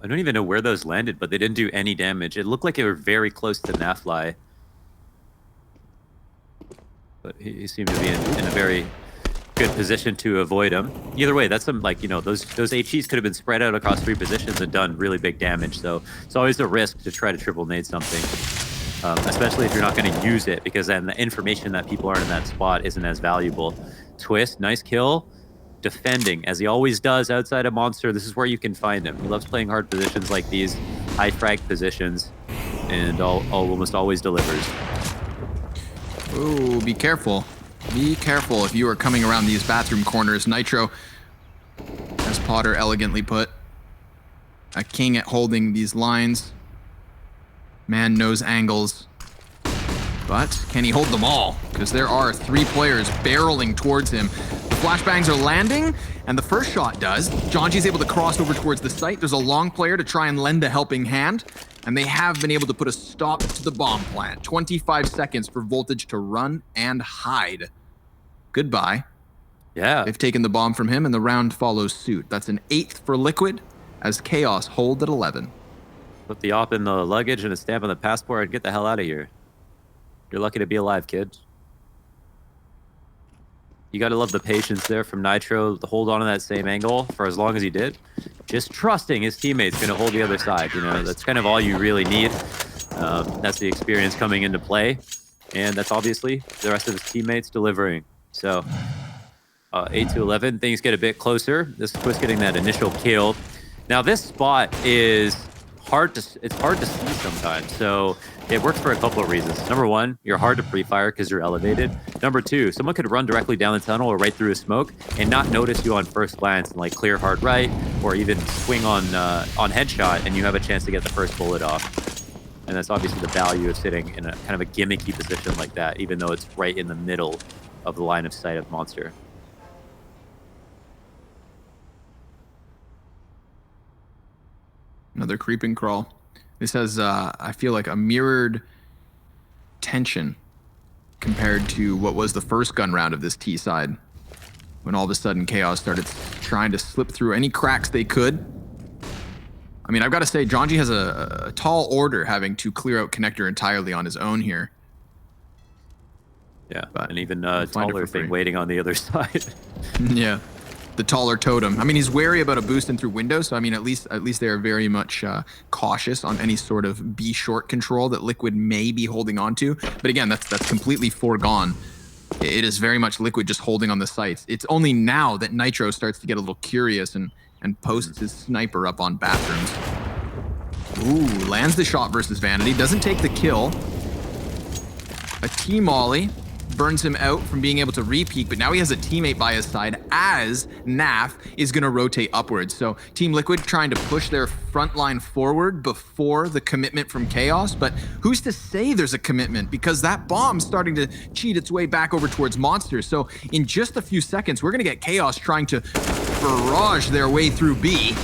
I don't even know where those landed, but they didn't do any damage. It looked like they were very close to Nafly. But he seemed to be in a very good position to avoid him. Either way, that's some, like, you know, those HEs could have been spread out across 3 positions and done really big damage. So it's always a risk to try to triple nade something. Especially if you're not going to use it, because then the information that people are in that spot isn't as valuable. Twist, nice kill. Defending, as he always does outside of Monster. This is where you can find him. He loves playing hard positions like these, high frag positions, and almost always delivers. Ooh, be careful. Be careful if you are coming around these bathroom corners. Nitro, as Potter elegantly put, a king at holding these lines. Man knows angles. But can he hold them all? Because there are 3 players barreling towards him. The flashbangs are landing, and the first shot does. Jonji's able to cross over towards the site. There's a long player to try and lend a helping hand, and they have been able to put a stop to the bomb plant. 25 seconds for Voltage to run and hide. Goodbye. Yeah. They've taken the bomb from him, and the round follows suit. That's an 8th for Liquid, as Chaos hold at 11. Put the op in the luggage and a stamp on the passport and get the hell out of here. You're lucky to be alive, kid. You gotta love the patience there from Nitro to hold on to that same angle for as long as he did. Just trusting his teammates gonna hold the other side. You know, that's kind of all you really need. That's the experience coming into play. And that's obviously the rest of his teammates delivering. So 8-11, things get a bit closer. This is Twist getting that initial kill. Now this spot is hard to see sometimes. So it works for a couple of reasons. Number one, you're hard to pre-fire because you're elevated. Number two, someone could run directly down the tunnel or right through a smoke and not notice you on first glance and like clear hard right, or even swing on headshot, and you have a chance to get the first bullet off. And that's obviously the value of sitting in a kind of a gimmicky position like that, even though it's right in the middle of the line of sight of Monster. Another creeping crawl. This has, I feel like, a mirrored tension compared to what was the first gun round of this T side, when all of a sudden Chaos started trying to slip through any cracks they could. I mean, I've got to say, Jonji has a tall order having to clear out Connector entirely on his own here. Yeah, But and even we'll find it taller for free. thing waiting on the other side. Yeah, the taller totem. I mean, he's wary about a boost in through windows, so I mean, at least they are very much cautious on any sort of B short control that Liquid may be holding on to. But again, that's completely foregone. It is very much Liquid just holding on the sights. It's only now that Nitro starts to get a little curious and posts his sniper up on bathrooms. Ooh, lands the shot versus Vanity. Doesn't take the kill. A T-molly burns him out from being able to re-peek, but now he has a teammate by his side as Naf is going to rotate upwards. So Team Liquid trying to push their front line forward before the commitment from Chaos, but who's to say there's a commitment, because that bomb's starting to cheat its way back over towards Monsters. So in just a few seconds, we're going to get Chaos trying to barrage their way through B.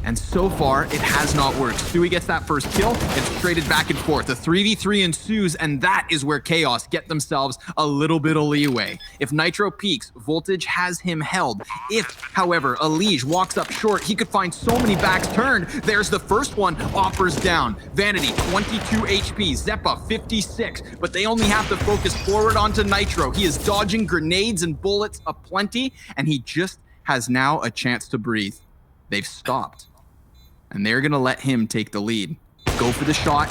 And so far, it has not worked. Stewie gets that first kill. It's traded back and forth. A 3v3 ensues, and that is where Chaos get themselves a little bit of leeway. If Nitro peaks, Voltage has him held. If, however, Elige walks up short, he could find so many backs turned. There's the first one, offers down. Vanity, 22 HP. Zeppa, 56. But they only have to focus forward onto Nitro. He is dodging grenades and bullets aplenty, and he just has now a chance to breathe. They've stopped. And they're gonna let him take the lead. Go for the shot,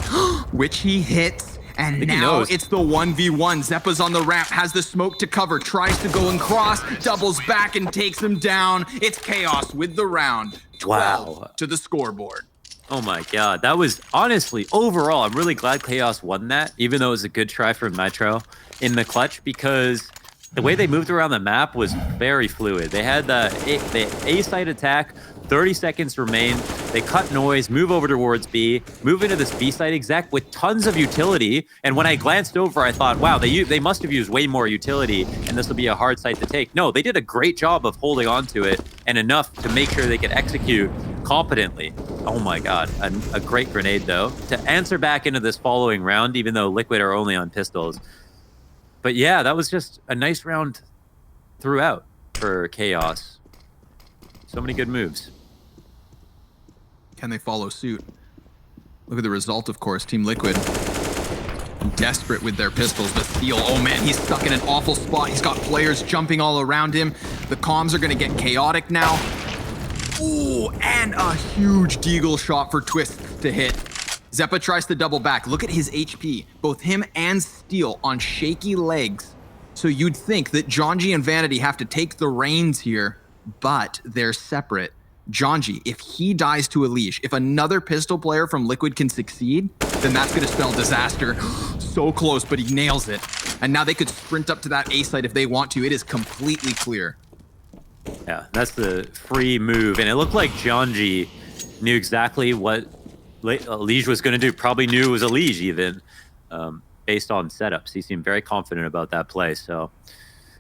which he hits. And now it's the 1v1. Zeppa's on the ramp, has the smoke to cover, tries to go and cross, doubles back and takes him down. It's Chaos with the round. 12 to the scoreboard. Oh my god, that was honestly, overall, I'm really glad Chaos won that, even though it was a good try from Nitro in the clutch, because the way they moved around the map was very fluid. They had the A-side attack, 30 seconds remain. They cut noise, move over towards B, move into this B-side exec with tons of utility. And when I glanced over, I thought, wow, they must have used way more utility, and this will be a hard site to take. No, they did a great job of holding on to it, and enough to make sure they could execute competently. Oh my god, a great grenade, though, to answer back into this following round, even though Liquid are only on pistols. But yeah, that was just a nice round throughout for Chaos. So many good moves. Can they follow suit? Look at the result, of course. Team Liquid, desperate with their pistols, but Steel, oh man, he's stuck in an awful spot. He's got players jumping all around him. The comms are gonna get chaotic now. Ooh, and a huge deagle shot for Twist to hit. Zeppa tries to double back. Look at his HP. Both him and Steel on shaky legs. So you'd think that Jonji and Vanity have to take the reins here, but they're separate. Jonji, if he dies to Elige, if another pistol player from Liquid can succeed, then that's going to spell disaster. So close, but he nails it. And now they could sprint up to that A site if they want to. It is completely clear. Yeah, that's the free move. And it looked like Jonji knew exactly what Elige was going to do. Probably knew it was Elige even, based on setups. He seemed very confident about that play. So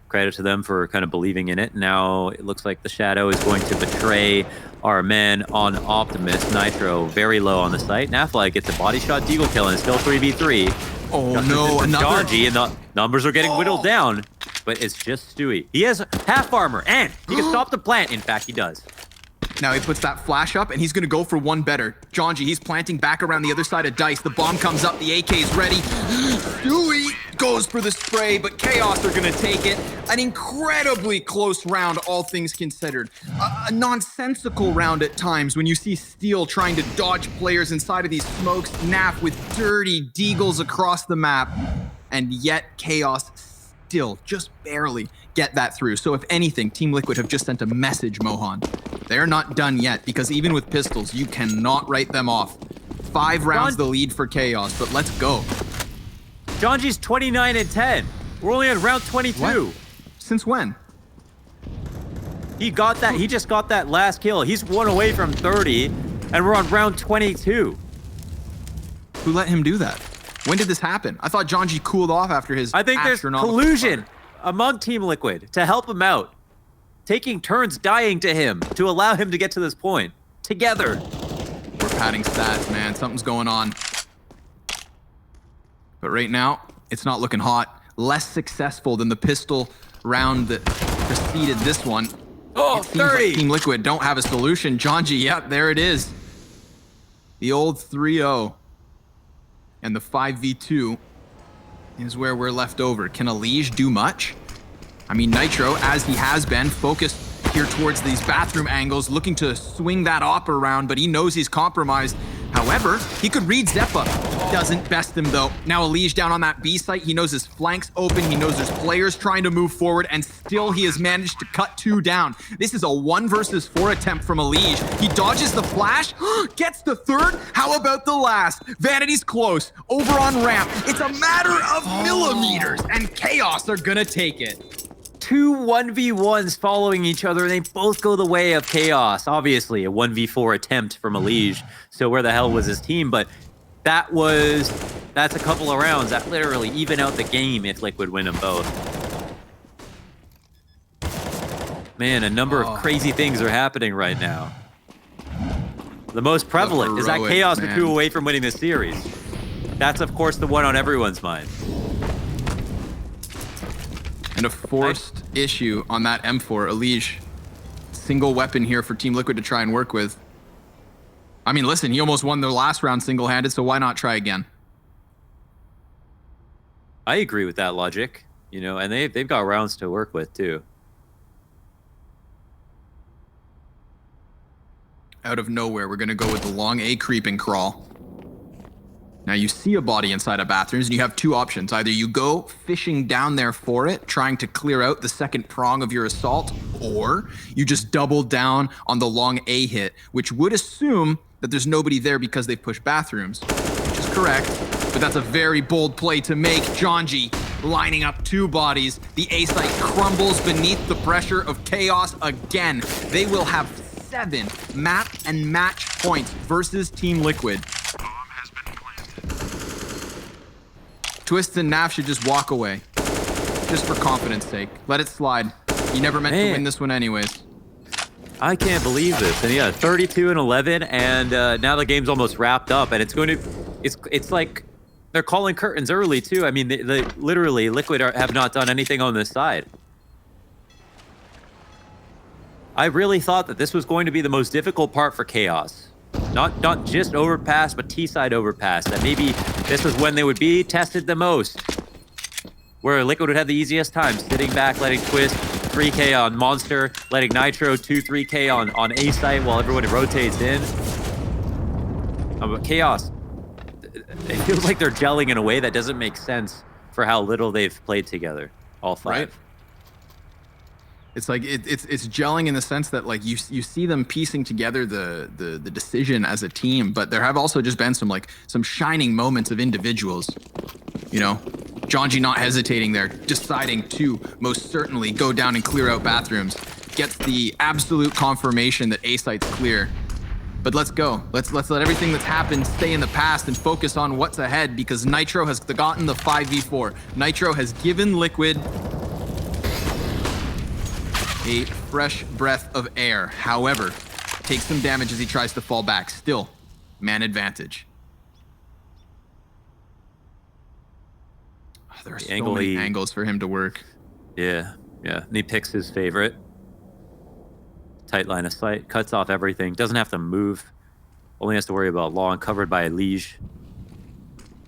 credit to them for kind of believing in it. Now it looks like the Shadow is going to betray our men on Optimus. Nitro very low on the site. Nafly gets a body shot deagle kill and still 3v3. Oh no, another... Jonji, and the numbers are getting whittled down, but it's just Stewie. He has half armor and he can stop the plant. In fact, he does. Now he puts that flash up, and he's going to go for one better. Jonji, he's planting back around the other side of Dice. The bomb comes up. The AK is ready. Stewie goes for the spray, but Chaos are going to take it. An incredibly close round, all things considered. A nonsensical round at times when you see Steel trying to dodge players inside of these smokes. Naf with dirty deagles across the map. And yet Chaos still just barely get that through. So if anything, Team Liquid have just sent a message, Mohan. They're not done yet, because even with pistols, you cannot write them off. 5 rounds the lead for Chaos, but let's go. Jonji's 29 and 10. We're only on round 22. What? Since when? He got that. He just got that last kill. He's 1 away from 30, and we're on round 22. Who let him do that? When did this happen? I thought Jonji cooled off after his I think there's collusion among Team Liquid to help him out. Taking turns dying to him to allow him to get to this point. Together. We're padding stats, man. Something's going on. But right now, it's not looking hot. Less successful than the pistol round that preceded this one. Oh, it seems 30! Like Team Liquid don't have a solution. Jonji, yep, there it is. The old 3-0. And the 5v2 is where we're left over. Can Elige do much? I mean, Nitro, as he has been, focused here towards these bathroom angles, looking to swing that op around, but he knows he's compromised. However, he could read Zeppa. He doesn't best him though. Now Elige down on that B site. He knows his flank's open. He knows there's players trying to move forward, and still he has managed to cut 2 down. This is a 1 versus 4 attempt from Elige. He dodges the flash, gets the 3rd. How about the last? Vanity's close, over on ramp. It's a matter of millimeters, and Chaos are gonna take it. 2 1v1s following each other, and they both go the way of Chaos. Obviously, a 1v4 attempt from Elige. So where the hell was his team? But that's a couple of rounds that literally even out the game if Liquid win them both. Man, a number of crazy things are happening right now. The most prevalent is that Chaos are 2 away from winning this series. That's, of course, the one on everyone's mind. And a forced issue on that M4. Elige, single weapon here for Team Liquid to try and work with. I mean, listen, he almost won the last round single-handed, so why not try again? I agree with that logic, you know, and they've got rounds to work with too. Out of nowhere, we're gonna go with the long A creeping crawl. Now you see a body inside of bathrooms and you have 2 options. Either you go fishing down there for it, trying to clear out the second prong of your assault, or you just double down on the long A hit, which would assume that there's nobody there because they've pushed bathrooms, which is correct, but that's a very bold play to make. Jonji lining up 2 bodies. The A site crumbles beneath the pressure of Chaos again. They will have 7 map and match points versus Team Liquid. Twist and Naf should just walk away. Just for confidence sake. Let it slide. You never meant to win this one anyways. I can't believe this. And yeah, 32-11, and now the game's almost wrapped up, and it's like they're calling curtains early too. I mean, they literally Liquid have not done anything on this side. I really thought that this was going to be the most difficult part for Chaos. Not just Overpass, but T-side Overpass. That maybe this was when they would be tested the most. Where Liquid would have the easiest time, sitting back, letting Twist 3K on Monster, letting Nitro 2-3K on A-site while everyone rotates in. But Chaos, it feels like they're gelling in a way that doesn't make sense for how little they've played together, all 5. Right. It's like it's gelling in the sense that like you see them piecing together the decision as a team, but there have also just been some shining moments of individuals. You know, Jonji not hesitating there, deciding to most certainly go down and clear out bathrooms, gets the absolute confirmation that A site's clear. But let's go. Let's let everything that's happened stay in the past and focus on what's ahead, because Nitro has gotten the 5v4. Nitro has given Liquid a fresh breath of air. However, takes some damage as he tries to fall back. Still, man advantage. Oh, there are so many angles for him to work. Yeah. And he picks his favorite. Tight line of sight, cuts off everything, doesn't have to move. Only has to worry about long, covered by Elige.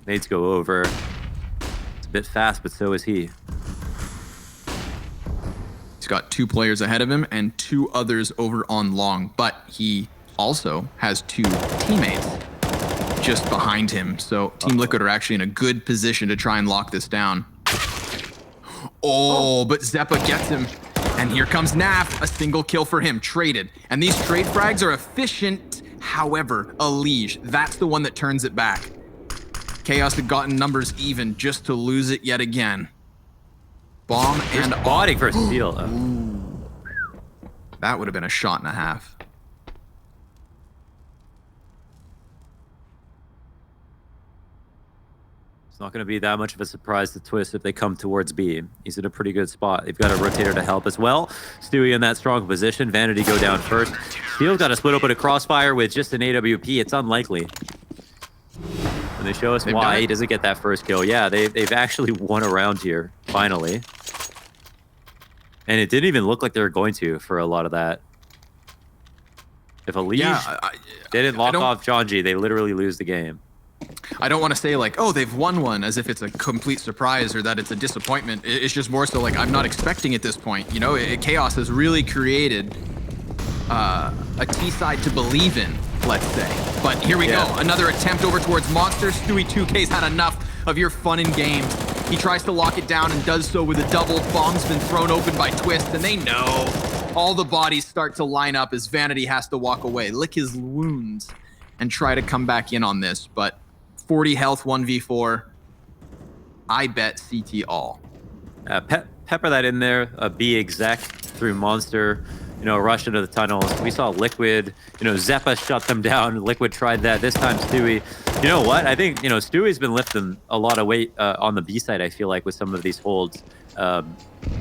Nades go over. It's a bit fast, but so is he. He's got 2 players ahead of him and 2 others over on long, but he also has 2 teammates just behind him. So Team Liquid are actually in a good position to try and lock this down. Oh, but Zeppa gets him. And here comes Naf, a single kill for him, traded. And these trade frags are efficient. However, Elige, that's the one that turns it back. Chaos had gotten numbers even just to lose it yet again. Bomb and body for a steal. That would have been a shot and a half. It's not going to be that much of a surprise to Twist if they come towards B. He's in a pretty good spot. They've got a rotator to help as well. Stewie in that strong position. Vanity go down first. Steel's got to split open a crossfire with just an AWP. It's unlikely. And they show us why he doesn't get that first kill. Yeah, they've actually won a round here, finally. And it didn't even look like they were going to for a lot of that. If Elige didn't lock off Jonji, they literally lose the game. I don't want to say like, oh, they've won one as if it's a complete surprise or that it's a disappointment. It's just more so like, I'm not expecting at this point. You know, Chaos has really created a T-side to believe in. let's say. But here we go. Another attempt over towards Monster. Stewie 2K's had enough of your fun and games. He tries to lock it down and does so with a double. Bomb's been thrown open by Twist, and they know. All the bodies start to line up as Vanity has to walk away, lick his wounds, and try to come back in on this. But 40 health, 1v4. I bet CT all. Pepper that in there. B exec through Monster. Rush into the tunnels. We saw Liquid. Zeppa shut them down. Liquid tried that. This time Stewie. You know what? I think, Stewie's been lifting a lot of weight on the B side, I feel like, with some of these holds.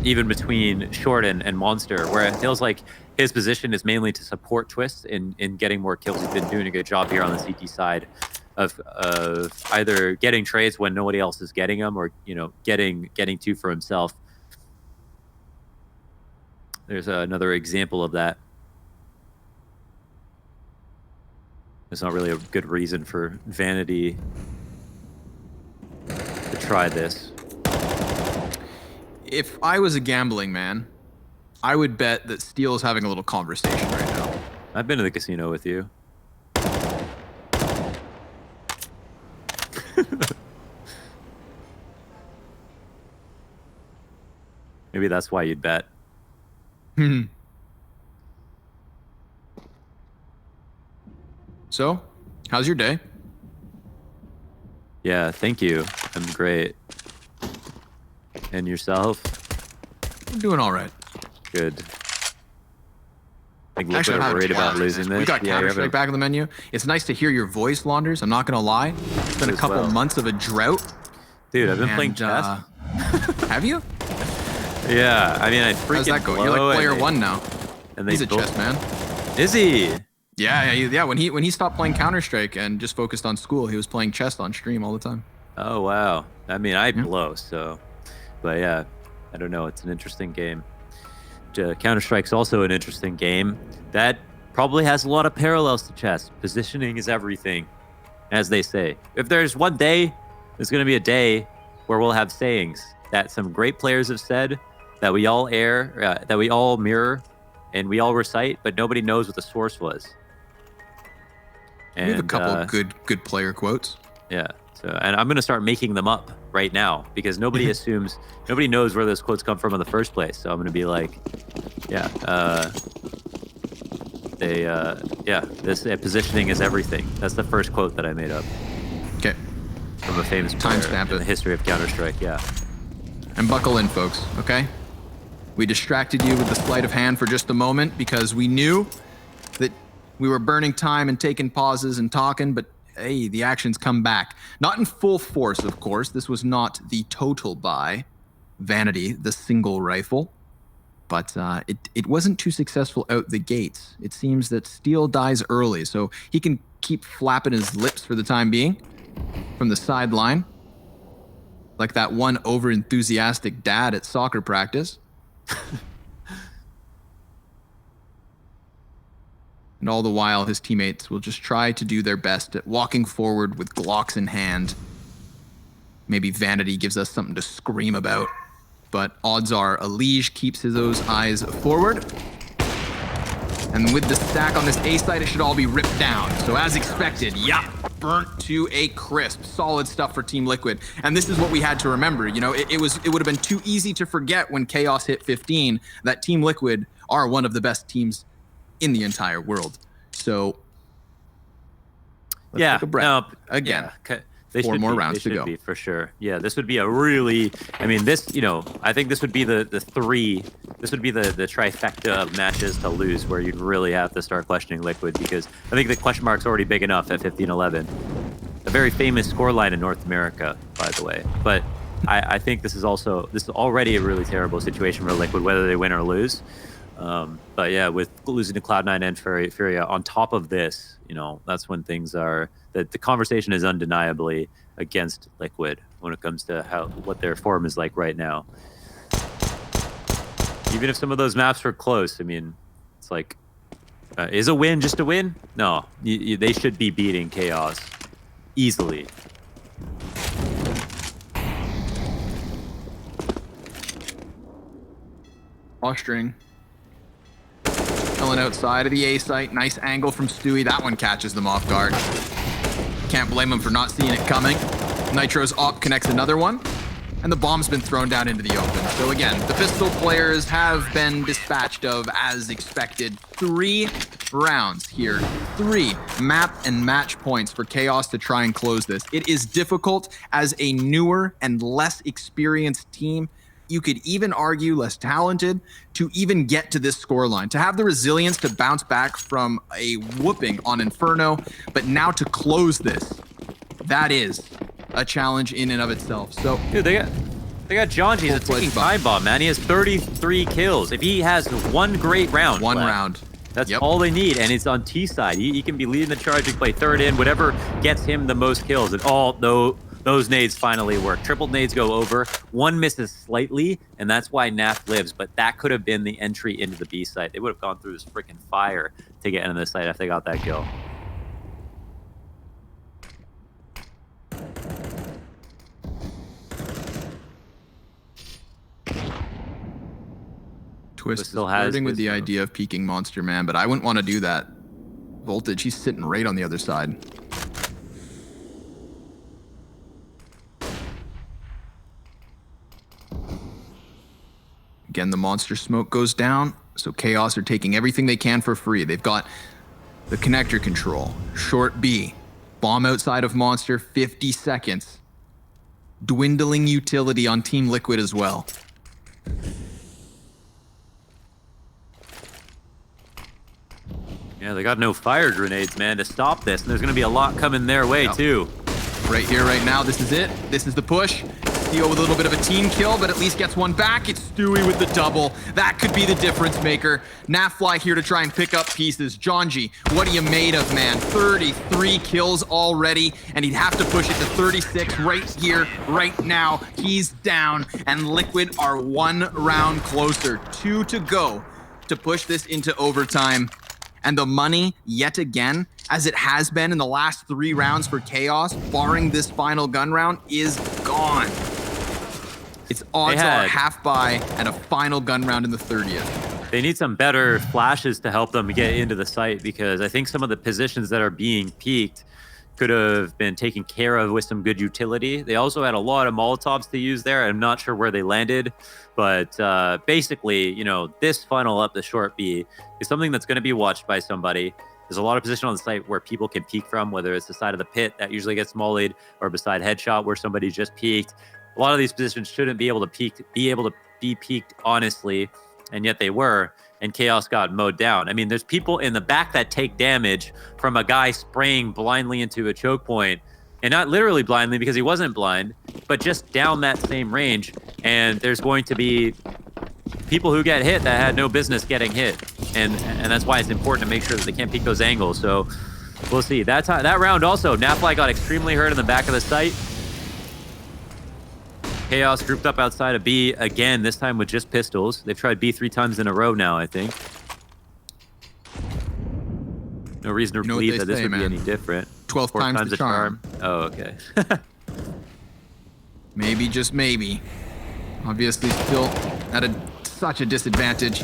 Even between Short and Monster, where it feels like his position is mainly to support Twist in getting more kills. He's been doing a good job here on the CT side of either getting trades when nobody else is getting them or, getting two for himself. There's another example of that. There's not really a good reason for Vanity to try this. If I was a gambling man, I would bet that Steel is having a little conversation right now. I've been to the casino with you. Maybe that's why you'd bet. So, how's your day? Yeah, thank you. I'm great. And yourself? I'm doing all right. Good. I think Actually, Liquid I'm are worried about having losing this. We got Counter-Strike back on the menu. It's nice to hear your voice, Launders. I'm not going to lie. It's been a couple months of a drought. Dude, I've been playing chess. Have you? Yeah, I mean, I freaking How's that going? You're like player one now. And He's a chess man. Is he? Yeah. When he stopped playing Counter-Strike and just focused on school, he was playing chess on stream all the time. Oh, wow. I mean, I blow, so... But yeah, I don't know. It's an interesting game. Counter-Strike's also an interesting game that probably has a lot of parallels to chess. Positioning is everything, as they say. If there's one day, there's going to be a day where we'll have sayings that some great players have said, that we all that we all mirror, and we all recite, but nobody knows what the source was. And, we have a couple of good player quotes. Yeah. So, and I'm going to start making them up right now because nobody assumes, nobody knows where those quotes come from in the first place. So I'm going to be like, this positioning is everything. That's the first quote that I made up. Okay. From a famous player Timestamp in the history of Counter-Strike, yeah. And buckle in, folks, okay? We distracted you with the sleight of hand for just a moment because we knew that we were burning time and taking pauses and talking, but hey, the action's come back. Not in full force, of course. This was not the total buy. Vanity, the single rifle. But it wasn't too successful out the gates. It seems that Steel dies early, so he can keep flapping his lips for the time being from the sideline. Like that one over-enthusiastic dad at soccer practice. And all the while, his teammates will just try to do their best at walking forward with Glocks in hand. Maybe Vanity gives us something to scream about. But odds are Elige keeps those eyes forward. And with the stack on this A side, it should all be ripped down. So as expected, burnt to a crisp. Solid stuff for Team Liquid. And this is what we had to remember. You know, it would have been too easy to forget when Chaos hit 15 that Team Liquid are one of the best teams in the entire world. So let's take a breath. Again. Yeah. Four more rounds to go. Be, for sure. Yeah, this would be a really, I mean, this, I think this would be the trifecta of matches to lose where you'd really have to start questioning Liquid because I think the question mark's already big enough at 15-11. A very famous scoreline in North America, by the way. But I think this is already a really terrible situation for Liquid, whether they win or lose. But yeah, with losing to Cloud9 and Furia on top of this, that's when things are, that the conversation is undeniably against Liquid when it comes to what their form is like right now. Even if some of those maps were close, I mean, it's like, is a win just a win? No, they should be beating Chaos easily. Posturing. chilling outside of the A site. Nice angle from Stewie. That one catches them off guard. Can't blame him for not seeing it coming. Nitro's op connects another one, and the bomb's been thrown down into the open. So again, the pistol players have been dispatched of as expected. 3 rounds here. 3 map and match points for Chaos to try and close this. It is difficult as a newer and less experienced team. You could even argue less talented to even get to this scoreline, to have the resilience to bounce back from a whooping on Inferno, but now to close this, that is a challenge in and of itself. So, dude, they got John G's a ticking time bomb, man. He has 33 kills. If he has one great round, that's all they need, and it's on T side. He can be leading the charge and play third in, whatever gets him the most kills. And those nades finally work. Triple nades go over. One misses slightly, and that's why NAF lives. But that could have been the entry into the B site. They would have gone through this freaking fire to get into the site if they got that kill. Twist is flirting with the idea of peeking Monster Man, but I wouldn't want to do that. Voltage, he's sitting right on the other side. Again, the monster smoke goes down, so Chaos are taking everything they can for free. They've got the connector control, short B, bomb outside of monster, 50 seconds. Dwindling utility on Team Liquid as well. Yeah, they got no fire grenades, man, to stop this, and there's going to be a lot coming their way, too. Right here, right now, this is it. This is the push. Theo with a little bit of a team kill, but at least gets one back. It's Stewie with the double. That could be the difference maker. Nafly here to try and pick up pieces. Jonji, what are you made of, man? 33 kills already, and he'd have to push it to 36 right here, right now. He's down, and Liquid are 1 round closer. 2 to go to push this into overtime. And the money, yet again, as it has been in the last 3 rounds for Chaos, barring this final gun round, is gone. Its odds are half buy and a final gun round in the 30th. They need some better flashes to help them get into the site, because I think some of the positions that are being peaked could have been taken care of with some good utility. They also had a lot of Molotovs to use there. I'm not sure where they landed, but basically, you know, this funnel up the short B is something that's going to be watched by somebody. There's a lot of position on the site where people can peek from, whether it's the side of the pit that usually gets mollied, or beside headshot where somebody just peeked. A lot of these positions shouldn't be able to be peeked honestly, and yet they were, and Chaos got mowed down. I mean, there's people in the back that take damage from a guy spraying blindly into a choke point, and not literally blindly because he wasn't blind, but just down that same range. And there's going to be people who get hit that had no business getting hit, and that's why it's important to make sure that they can't peek those angles. So we'll see. That round also, Nafly got extremely hurt in the back of the site. Chaos grouped up outside of B again, this time with just pistols. They've tried B 3 times in a row now, I think. No reason to believe that this would be any different. 12th time's the charm. Oh, okay. Maybe, just maybe. Obviously still at such a disadvantage.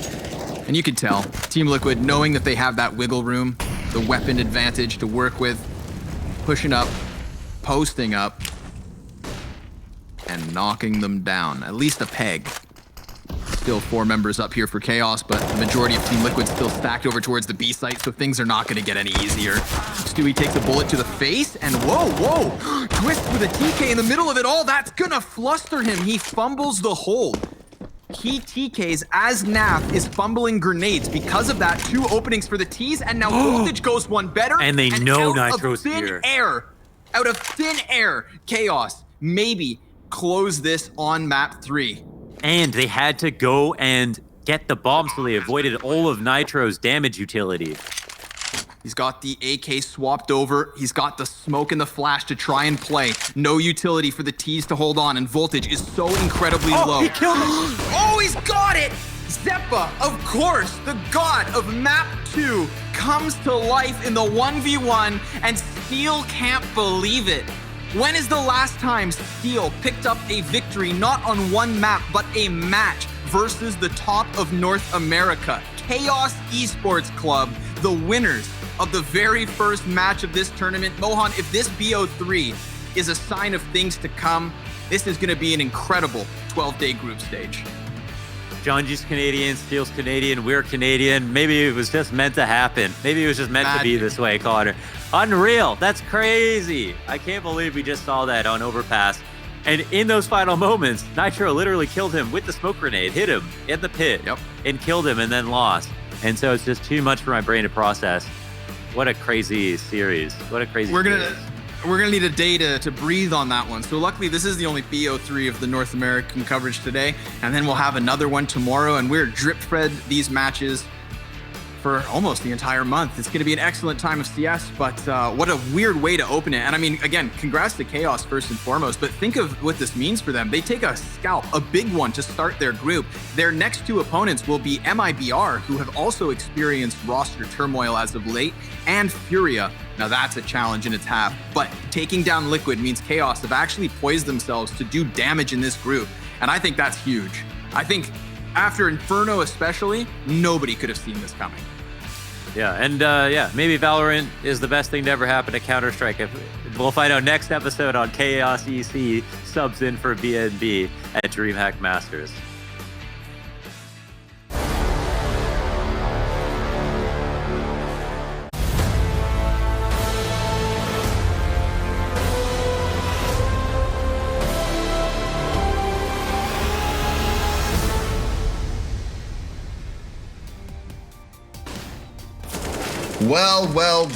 And you can tell, Team Liquid, knowing that they have that wiggle room, the weapon advantage to work with, pushing up, posting up, and knocking them down. At least a peg. Still 4 members up here for Chaos, but the majority of Team Liquid still stacked over towards the B site, so things are not going to get any easier. Stewie takes a bullet to the face, and whoa! Twist with a TK in the middle of it all. That's going to fluster him. He fumbles the hold. He TKs as NAF is fumbling grenades. Because of that, 2 openings for the T's, and now Voltage goes one better. And they know Nitro's here. Out of thin air, Chaos maybe close this on map 3. And they had to go and get the bomb, so they avoided all of Nitro's damage utility. He's got the AK swapped over. He's got the smoke and the flash to try and play. No utility for the T's to hold on, and Voltage is so incredibly low. He killed him! Oh, he's got it! Zeppa, of course, the god of map 2, comes to life in the 1v1, and Steel can't believe it. When is the last time Steel picked up a victory not on one map, but a match versus the top of North America? Chaos Esports Club, the winners of the very first match of this tournament. Mohan, if this BO3 is a sign of things to come, this is going to be an incredible 12-day group stage. Jonji's Canadian, Steel's Canadian, we're Canadian. Maybe it was just meant to happen. Maybe it was just meant to be this way, Connor. Unreal. That's crazy. I can't believe we just saw that on Overpass. And in those final moments, Nitro literally killed him with the smoke grenade, hit him in the pit, and killed him and then lost. And so it's just too much for my brain to process. What a crazy series. What a crazy series. We're gonna need a day to breathe on that one. So luckily, this is the only BO3 of the North American coverage today, and then we'll have another one tomorrow. And we're drip-fed these matches for almost the entire month. It's going to be an excellent time of CS, but what a weird way to open it. And I mean, again, congrats to Chaos first and foremost, but think of what this means for them. They take a scalp, a big one, to start their group. Their next two opponents will be MIBR, who have also experienced roster turmoil as of late, and Furia. Now that's a challenge in its half, but taking down Liquid means Chaos have actually poised themselves to do damage in this group, and I think that's huge. I think after Inferno especially, nobody could have seen this coming. Yeah, and maybe Valorant is the best thing to ever happen to Counter-Strike. We'll find out next episode on Chaos EC subs in for BNB at DreamHack Masters.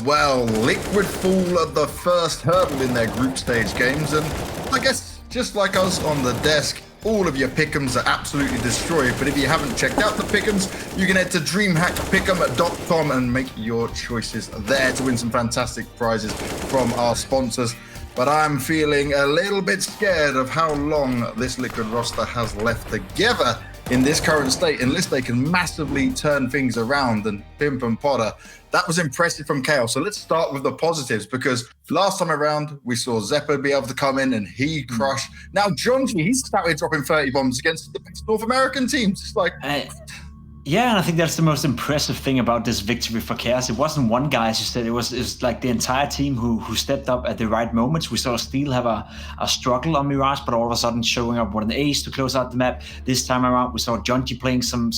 Well, Liquid fall at the first hurdle in their group stage games, and I guess just like us on the desk, all of your pick'ems are absolutely destroyed. But if you haven't checked out the pick'ems, you can head to DreamHackPick'em.com and make your choices there to win some fantastic prizes from our sponsors. But I'm feeling a little bit scared of how long this Liquid roster has left together in this current state, unless they can massively turn things around. And Pimp and Potter, that was impressive from Chaos. So let's start with the positives, because last time around, we saw Zephyr be able to come in and he crushed. Now, Jonji, he's started dropping 30 bombs against the best North American teams. It's like... Yeah, and I think that's the most impressive thing about this victory for Chaos. It wasn't one guy, as you said. It was like the entire team who stepped up at the right moments. We saw Steel have a struggle on Mirage, but all of a sudden showing up with an ace to close out the map. This time around, we saw Jonji playing some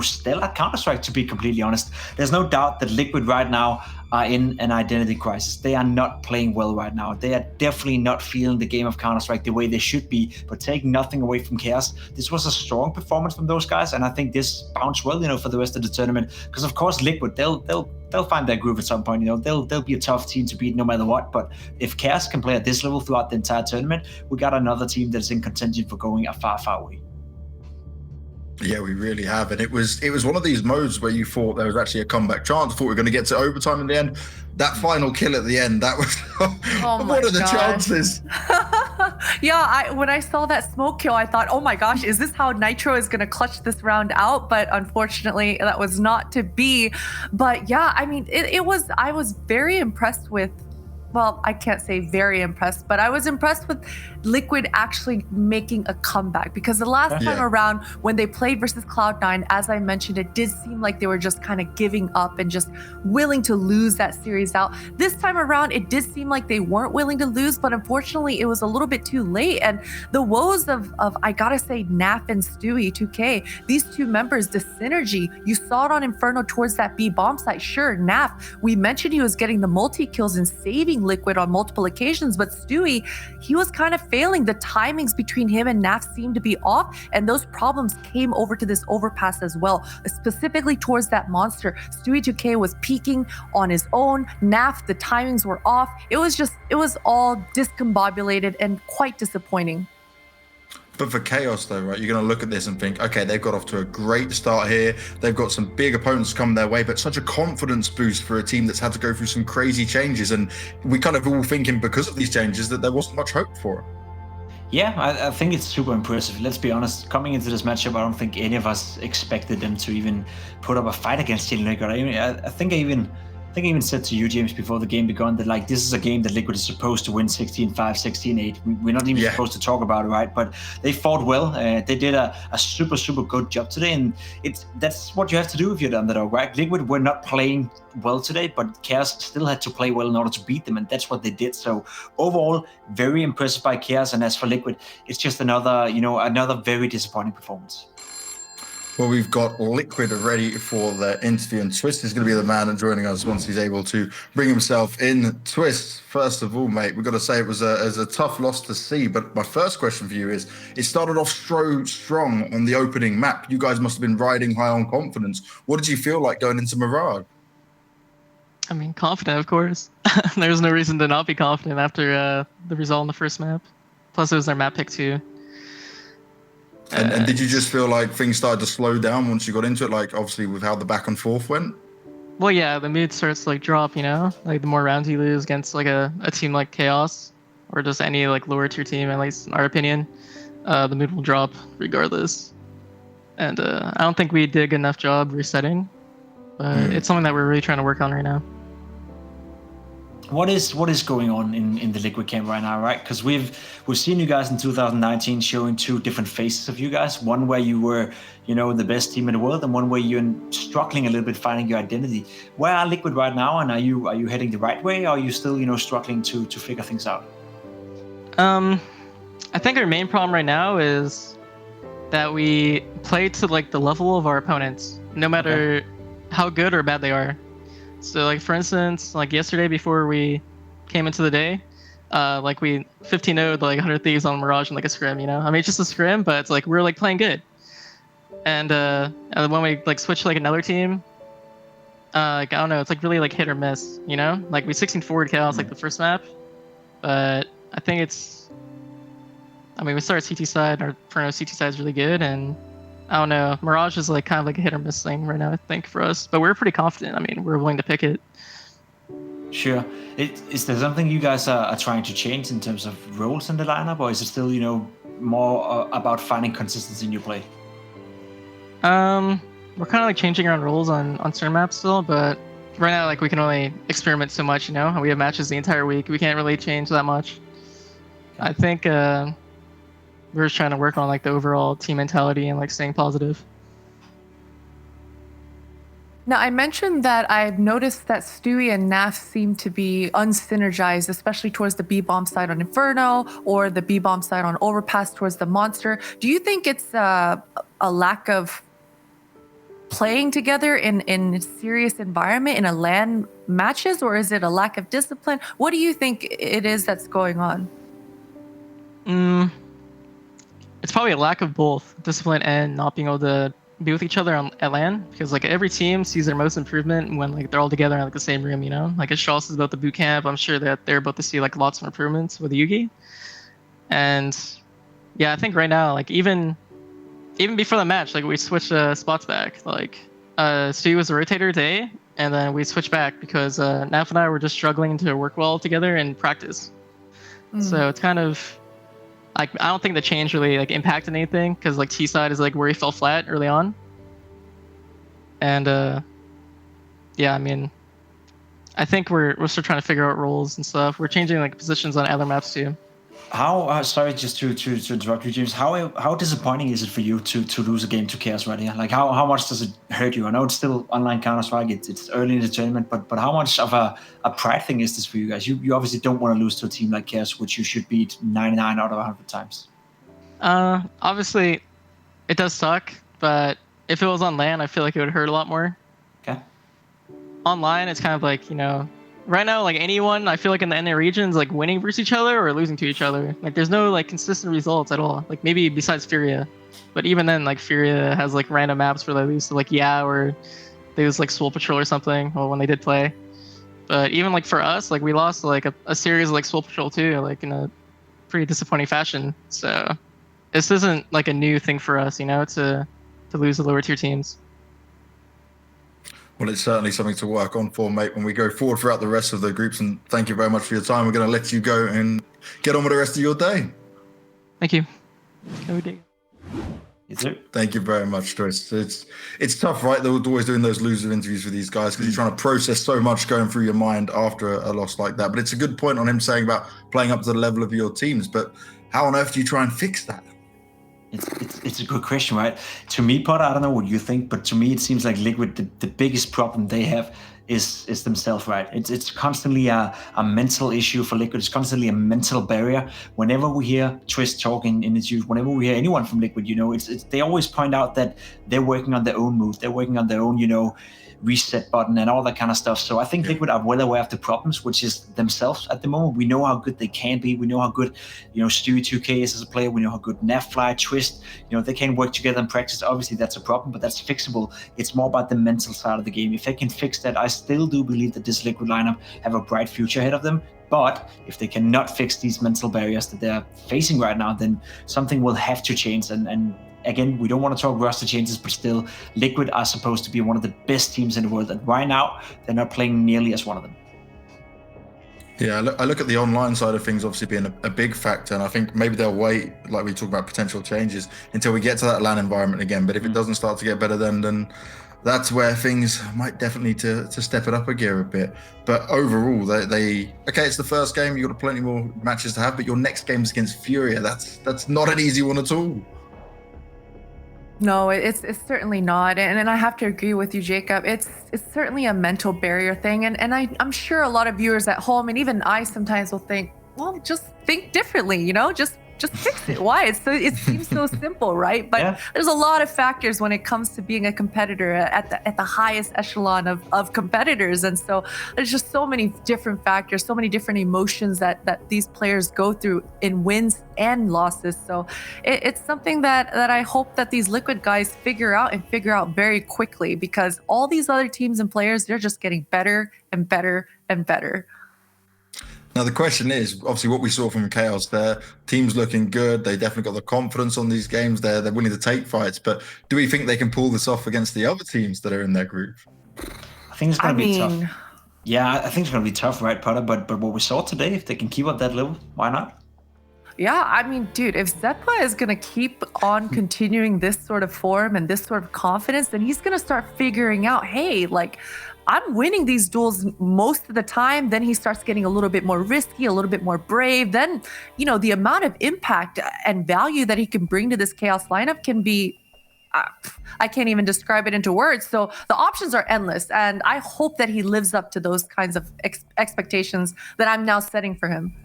stellar Counter-Strike, to be completely honest. There's no doubt that Liquid right now are in an identity crisis. They are not playing well right now. They are definitely not feeling the game of Counter-Strike the way they should be, but take nothing away from Chaos. This was a strong performance from those guys, and I think this bounds well, for the rest of the tournament. Because of course, Liquid, they'll find their groove at some point. They'll be a tough team to beat no matter what. But if Chaos can play at this level throughout the entire tournament, we got another team that's in contention for going a far, far way. Yeah, we really have. And it was one of these modes where you thought there was actually a comeback chance. I thought we were going to get to overtime in the end. That final kill at the end, that was what are the chances? Yeah, when I saw that smoke kill, I thought, oh my gosh, is this how Nitro is going to clutch this round out? But unfortunately, that was not to be. But yeah, I mean, I was very impressed with, well, I can't say very impressed, but I was impressed with Liquid actually making a comeback, because the last time around when they played versus Cloud9, as I mentioned, it did seem like they were just kind of giving up and just willing to lose that series out. This time around, it did seem like they weren't willing to lose, but unfortunately it was a little bit too late. And the woes of I gotta say, Naf and Stewie 2K, these two members, the synergy, you saw it on Inferno towards that B bomb site. Sure, Naf, we mentioned he was getting the multi-kills and saving Liquid on multiple occasions, but Stewie, he was kind of failing. The timings between him and Naf seemed to be off, and those problems came over to this overpass as well, specifically towards that monster. Stewie 2K was peaking on his own. Naf, the timings were off. It was all discombobulated and quite disappointing. But for Chaos, though, right, you're going to look at this and think, okay, they've got off to a great start here. They've got some big opponents come their way, but such a confidence boost for a team that's had to go through some crazy changes. And we kind of all thinking, because of these changes, that there wasn't much hope for it. Yeah, I think it's super impressive. Let's be honest, coming into this matchup, I don't think any of us expected them to even put up a fight against Team Liquid. I think I even I think I even said to you, James, before the game began that like this is a game that Liquid is supposed to win 16-5, 16-8. We're not even supposed to talk about it, right? But they fought well. They did a super, super good job today, and that's what you have to do if you're the underdog, right? Liquid were not playing well today, but Chaos still had to play well in order to beat them, and that's what they did. So overall, very impressed by Chaos. And as for Liquid, it's just another very disappointing performance. Well, we've got Liquid ready for the interview, and Twist is going to be the man and joining us once he's able to bring himself in. Twist, first of all, mate, we've got to say it was a tough loss to see, but my first question for you is, it started off strong on the opening map. You guys must have been riding high on confidence. What did you feel like going into Mirage? I mean, confident, of course. There's no reason to not be confident after the result on the first map. Plus, it was their map pick, too. And did you just feel like things started to slow down once you got into it, like obviously with how the back and forth went? Well, yeah, the mood starts to like drop, you know? Like the more rounds you lose against like a team like Chaos or just any like lower tier team, at least in our opinion, the mood will drop regardless. And I don't think we did a good enough job resetting, but it's something that we're really trying to work on right now. What is going on in the Liquid camp right now, right? Because we've seen you guys in 2019 showing two different faces of you guys. One where you were, the best team in the world, and one where you're struggling a little bit finding your identity. Where are Liquid right now, and are you heading the right way, or are you still, struggling to figure things out? I think our main problem right now is that we play to like the level of our opponents, no matter how good or bad they are. So like for instance, like yesterday before we came into the day, like we 15-0'd like 100 Thieves on Mirage in like a scrim, I mean it's just a scrim, but it's like we're like playing good. And when we like switch to like another team, like I don't know, it's like really like hit or miss, Like we 16-4'd Chaos like the first map, but I think we started CT side, our Inferno CT side is really good, and I don't know. Mirage is like kind of like a hit or miss thing right now, I think, for us. But we're pretty confident. I mean, we're willing to pick it. Sure. Is there something you guys are trying to change in terms of roles in the lineup, or is it still, more about finding consistency in your play? We're kind of like changing our roles on certain maps still, but right now, like we can only experiment so much, We have matches the entire week. We can't really change that much. I think we're just trying to work on like the overall team mentality and like staying positive. Now, I mentioned that I've noticed that Stewie and Naf seem to be unsynergized, especially towards the B-bomb side on Inferno or the B-bomb side on Overpass towards the Monster. Do you think it's a lack of playing together in a serious environment in a LAN matches, or is it a lack of discipline? What do you think it is that's going on? It's probably a lack of both discipline and not being able to be with each other at LAN, because like every team sees their most improvement when like they're all together in like the same room, Like as Charles is about the boot camp, I'm sure that they're about to see like lots of improvements with Yugi. And yeah, I think right now, like even before the match, like we switched spots back. Like Stu was a rotator today, and then we switched back because Naf and I were just struggling to work well together in practice. So it's kind of like I don't think the change really like impacted anything, because like T side is like where he fell flat early on. And yeah, I mean, I think we're still trying to figure out roles and stuff. We're changing like positions on other maps too. How sorry, just to interrupt you, James. How disappointing is it for you to lose a game to Chaos right here? Like how much does it hurt you? I know it's still online Counter-Strike. It's early in the tournament, but how much of a pride thing is this for you guys? You obviously don't want to lose to a team like Chaos, which you should beat 99 out of 100 times. Obviously, it does suck, but if it was on LAN, I feel like it would hurt a lot more. Okay. Online, it's kind of like right now, like anyone, I feel like in the NA regions, like winning versus each other or losing to each other. Like there's no like consistent results at all. Like maybe besides Furia, but even then, like Furia has like random maps where they lose to like or they lose like Soul Patrol or something. Well, when they did play, but even like for us, like we lost like a series of like Soul Patrol too, like in a pretty disappointing fashion. So this isn't like a new thing for us, to lose the lower tier teams. Well, it's certainly something to work on for, mate, when we go forward throughout the rest of the groups. And thank you very much for your time. We're going to let you go and get on with the rest of your day. Thank you. Have a good day. Yes, sir. Thank you very much, Joyce. It's tough, right? They're always doing those loser interviews with these guys because you're trying to process so much going through your mind after a loss like that. But it's a good point on him saying about playing up to the level of your teams. But how on earth do you try and fix that? It's a good question, right? To me, Potter, I don't know what you think, but to me, it seems like Liquid, the biggest problem they have is themselves, right? It's constantly a mental issue for Liquid. It's constantly a mental barrier. Whenever we hear Twist talking in interviews, whenever we hear anyone from Liquid, they always point out that they're working on their own move. They're working on their own, reset button and all that kind of stuff. So I think Liquid are well aware of the problems, which is themselves at the moment. We know how good they can be. We know how good, Stewie 2K is as a player. We know how good Nafly, Twist, they can work together in practice. Obviously, that's a problem, but that's fixable. It's more about the mental side of the game. If they can fix that, I still do believe that this Liquid lineup have a bright future ahead of them. But if they cannot fix these mental barriers that they're facing right now, then something will have to change. And again, we don't want to talk roster changes, but still, Liquid are supposed to be one of the best teams in the world. And right now, they're not playing nearly as one of them. Yeah, I look at the online side of things obviously being a big factor, and I think maybe they'll wait, like we talk about potential changes, until we get to that LAN environment again. But if it doesn't start to get better then that's where things might definitely to step it up a gear a bit. But overall, they okay, it's the first game, you've got plenty more matches to have, but your next game is against Furia. That's not an easy one at all. No, it's certainly not, and I have to agree with you, Jacob. It's certainly a mental barrier thing, and I'm sure a lot of viewers at home, and even I sometimes will think, well, just think differently, just fix it. Why? It seems so simple, right? But there's a lot of factors when it comes to being a competitor at the highest echelon of competitors, and so there's just so many different factors, so many different emotions that these players go through in wins and losses. So it's something that I hope that these Liquid guys figure out very quickly, because all these other teams and players, they're just getting better and better and better. Now, the question is, obviously, what we saw from Chaos there, teams looking good. They definitely got the confidence on these games. They're willing to take fights. But do we think they can pull this off against the other teams that are in their group? I think it's going to be tough. Yeah, I think it's going to be tough, right, Potter? But what we saw today, if they can keep up that level, why not? Yeah, I mean, dude, if Zepa is going to keep on continuing this sort of form and this sort of confidence, then he's going to start figuring out, hey, like, I'm winning these duels most of the time. Then he starts getting a little bit more risky, a little bit more brave. Then, the amount of impact and value that he can bring to this Chaos lineup can be, I can't even describe it into words. So the options are endless. And I hope that he lives up to those kinds of expectations that I'm now setting for him.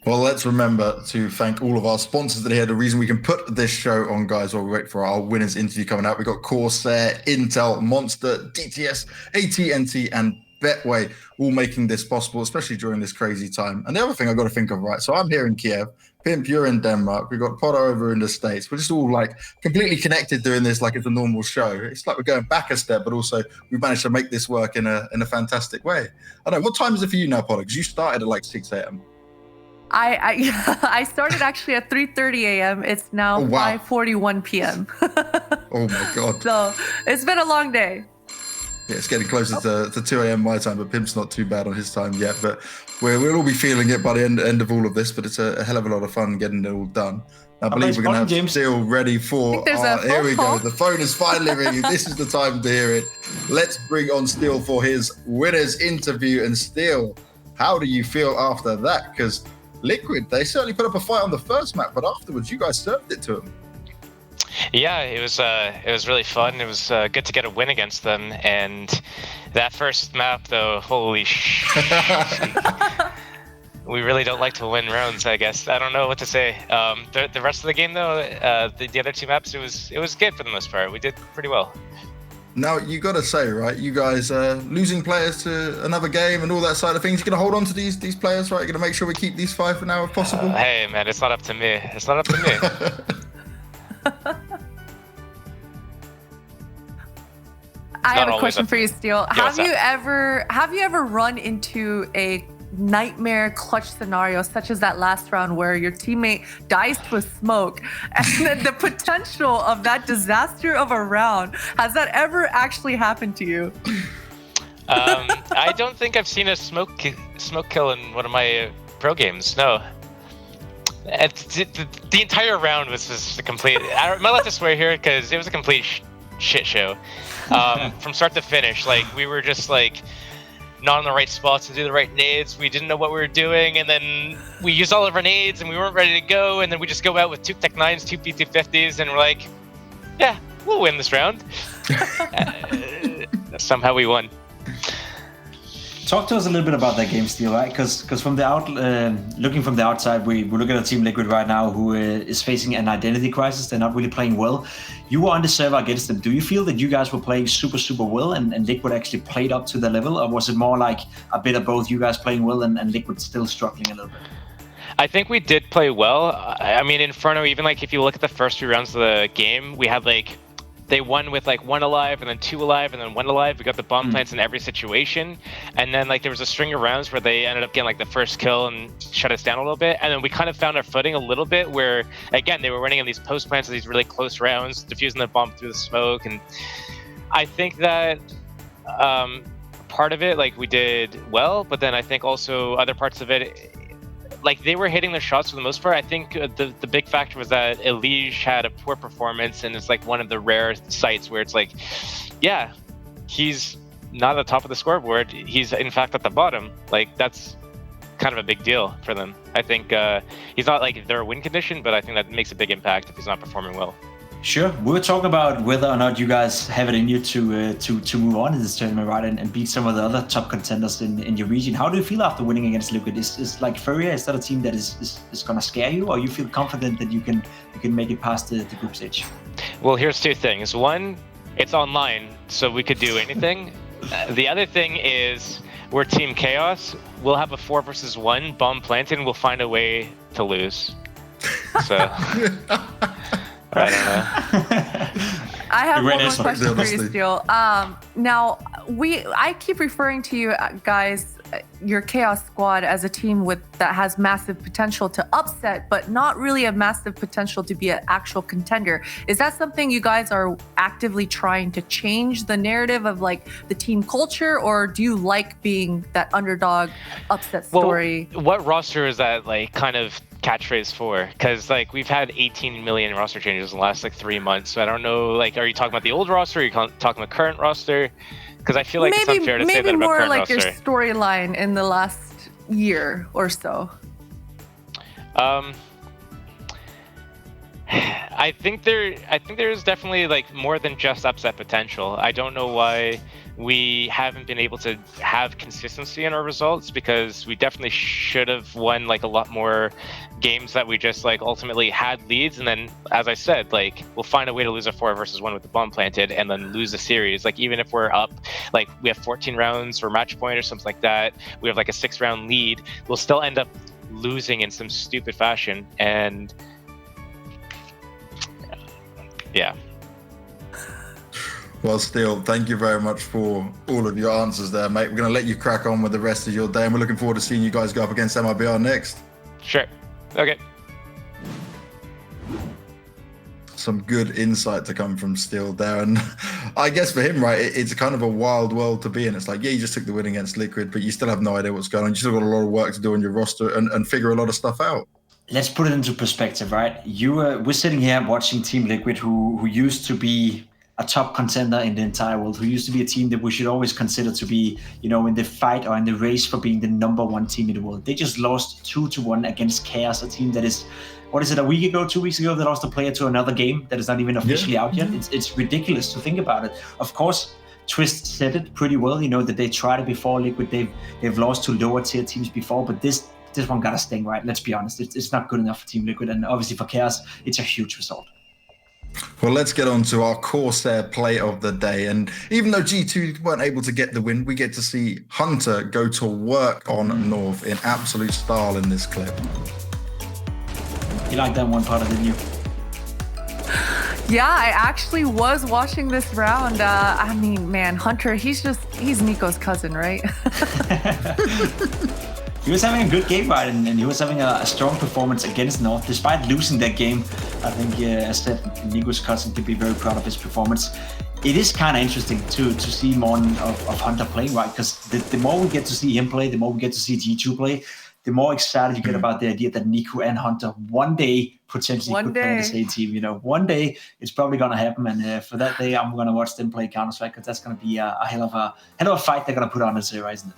Well, let's remember to thank all of our sponsors that are here. The reason we can put this show on, guys, while we wait for our winners interview coming out. We've got Corsair, Intel, Monster, DTS, AT&T, and Betway all making this possible, especially during this crazy time. And the other thing I've got to think of, right, so I'm here in Kiev, Pimp, you're in Denmark, we've got Potter over in the States. We're just all like completely connected doing this like it's a normal show. It's like we're going back a step, but also we've managed to make this work in a fantastic way. I don't know, what time is it for you now, Potter? Because you started at like 6 a.m. I started actually at 3:30 a.m. It's now 5:41 p.m. Oh my God. So it's been a long day. Yeah, it's getting closer to 2 a.m. my time, but Pimp's not too bad on his time yet. But we'll all be feeling it by the end of all of this, but it's a hell of a lot of fun getting it all done. I believe we're going to have Steel ready for here we go. The phone is finally ringing. This is the time to hear it. Let's bring on Steel for his winners interview. And Steel, how do you feel after that? Because Liquid, they certainly put up a fight on the first map, but afterwards you guys served it to them. Yeah, it was really fun. It was good to get a win against them, and that first map, though, holy we really don't like to win rounds, I guess. I don't know what to say. The rest of the game, though, the other two maps, it was good for the most part. We did pretty well. Now, you got to say, right, you guys losing players to another game and all that side of things, you're going to hold on to these players, right? You're going to make sure we keep these 5 for now if possible? Hey, man, it's not up to me. It's not up to me. I have a question for you, Steel. Have you ever run into a nightmare clutch scenario such as that last round where your teammate dies to a smoke, and then the potential of that disaster of a round, has that ever actually happened to you? I don't think I've seen a smoke kill in one of my pro games. No. The entire round was just a complete. Am I allowed to swear here? Because it was a complete shit show, from start to finish. Like we were just like not in the right spots to do the right nades. We didn't know what we were doing, and then we used all of our nades, and we weren't ready to go. And then we just go out with 2 Tech 9s, 2 P250s, and we're like, yeah, we'll win this round. Somehow we won. Talk to us a little bit about that game, Steel, right? Because from the looking from the outside, we look at a Team Liquid right now who is facing an identity crisis. They're not really playing well. You were on the server against them. Do you feel that you guys were playing super, super well and Liquid actually played up to their level? Or was it more like a bit of both, you guys playing well and Liquid still struggling a little bit? I think we did play well. I mean, Inferno, even like if you look at the first 3 rounds of the game, we had like they won with like 1 alive and then 2 alive and then 1 alive. We got the bomb plants in every situation, and then like there was a string of rounds where they ended up getting like the first kill and shut us down a little bit, and then we kind of found our footing a little bit where again they were running in these post plants of these really close rounds, diffusing the bomb through the smoke, and I think that part of it like we did well, but then I think also other parts of it, like they were hitting their shots for the most part. I think the big factor was that Elige had a poor performance, and it's like one of the rare sites where it's like, yeah, he's not at the top of the scoreboard. He's in fact at the bottom. Like that's kind of a big deal for them. I think he's not like their win condition, but I think that makes a big impact if he's not performing well. Sure. We were talking about whether or not you guys have it in you to move on in this tournament, right, and beat some of the other top contenders in your region. How do you feel after winning against Liquid? Is like Furia, is that a team that is going to scare you, or you feel confident that you can make it past the group stage? Well, here's 2 things. One, it's online, so we could do anything. The other thing is we're Team Chaos. We'll have a 4 versus 1 bomb planted, and we'll find a way to lose. So I don't know. I have one more question for you, Steel. Now, I keep referring to you guys, your Chaos Squad, as a team that has massive potential to upset, but not really a massive potential to be an actual contender. Is that something you guys are actively trying to change the narrative of like the team culture, or do you like being that underdog upset story? Well, what roster is that like kind of catchphrase for? Because like we've had 18 million roster changes in the last like 3 months, so I don't know, like are you talking about the old roster, or are you talking about the current roster? Because I feel like it's unfair to say that about current roster. Maybe more like your storyline in the last year or so. I think there is definitely like more than just upset potential. I don't know why we haven't been able to have consistency in our results, because we definitely should have won like a lot more games that we just like ultimately had leads, and then as I said, like we'll find a way to lose a 4 versus 1 with the bomb planted and then lose the series. Like even if we're up, like we have 14 rounds or match point or something like that, we have like a 6-round lead, we'll still end up losing in some stupid fashion. And yeah. Well, Steel, thank you very much for all of your answers there, mate. We're going to let you crack on with the rest of your day, and we're looking forward to seeing you guys go up against MIBR next. Sure. Okay. Some good insight to come from Steel there. And I guess for him, right, it's kind of a wild world to be in. It's like, yeah, you just took the win against Liquid, but you still have no idea what's going on. You still got a lot of work to do on your roster and figure a lot of stuff out. Let's put it into perspective, right? We're sitting here watching Team Liquid, who used to be a top contender in the entire world, who used to be a team that we should always consider to be, in the fight or in the race for being the #1 team in the world. They just lost 2-1 against Chaos, a team that is, what is it, a week ago, 2 weeks ago, they lost a player to another game that is not even officially out yet. It's ridiculous to think about it. Of course, Twist said it pretty well, that they tried it before Liquid. They've lost to lower tier teams before, but this one got a sting, right? Let's be honest. It's not good enough for Team Liquid, and obviously for Chaos, it's a huge result. Well, let's get on to our Corsair play of the day. And even though G2 weren't able to get the win, we get to see Hunter go to work on North in absolute style in this clip. You like that one part, didn't you? Yeah, I actually was watching this round. I mean, man, Hunter, he's Nico's cousin, right? He was having a good game, right? And he was having a strong performance against North, despite losing that game. I think, as said, Nico's cousin could be very proud of his performance. It is kind of interesting to see more of Hunter playing, right? Because the more we get to see him play, the more we get to see G2 play, the more excited you get about the idea that Nico and Hunter one day potentially could play in the same team. You know, one day it's probably going to happen, and for that day, I'm going to watch them play Counter-Strike, because that's going to be a hell of a fight they're going to put on this year, isn't it?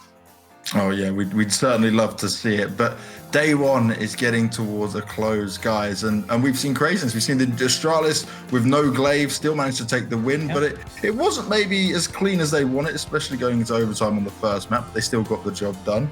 Oh yeah, we'd certainly love to see it. But day one is getting towards a close, guys, and we've seen craziness. We've seen the Astralis with no glaive still managed to take the win, but it wasn't maybe as clean as they wanted, especially going into overtime on the first map. But they still got the job done.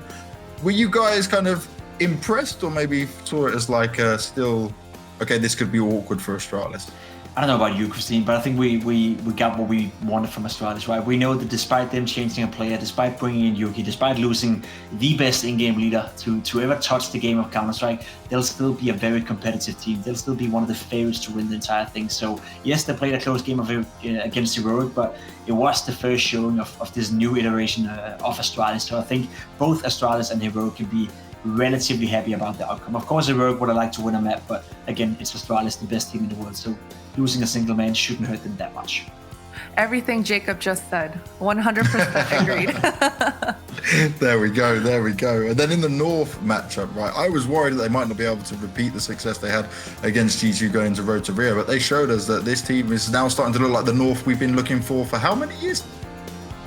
Were you guys kind of impressed, or maybe saw it as like still, okay, this could be awkward for Astralis? I don't know about you, Christine, but I think we got what we wanted from Astralis, right? We know that despite them changing a player, despite bringing in Yuki, despite losing the best in-game leader to ever touch the game of Counter-Strike, they'll still be a very competitive team. They'll still be one of the favorites to win the entire thing. So yes, they played a close game against Heroic, but it was the first showing of this new iteration of Astralis. So I think both Astralis and Heroic can be relatively happy about the outcome. Of course, Heroic would have liked to win a map, but again, it's Astralis, the best team in the world. So losing a single man shouldn't hurt them that much. Everything Jacob just said, 100% agreed. There we go. And then in the North matchup, right, I was worried that they might not be able to repeat the success they had against G2 going into Road to Rio, but they showed us that this team is now starting to look like the North we've been looking for how many years?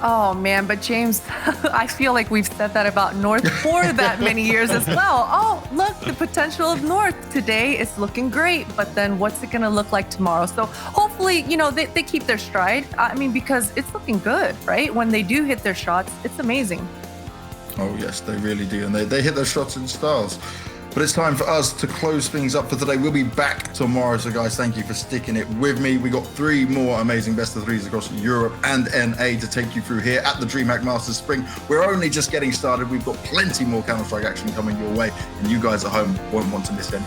Oh man, but James, I feel like we've said that about North for that many years as well. Oh, look, the potential of North today is looking great, but then what's it going to look like tomorrow? So hopefully, you know, they keep their stride. I mean, because it's looking good, right? When they do hit their shots, it's amazing. Oh yes, they really do, and they hit their shots in styles. But it's time for us to close things up for today. We'll be back tomorrow. So guys, thank you for sticking it with me. We got 3 more amazing best of 3s across Europe and NA to take you through here at the DreamHack Masters Spring. We're only just getting started. We've got plenty more Counter-Strike action coming your way, and you guys at home won't want to miss any.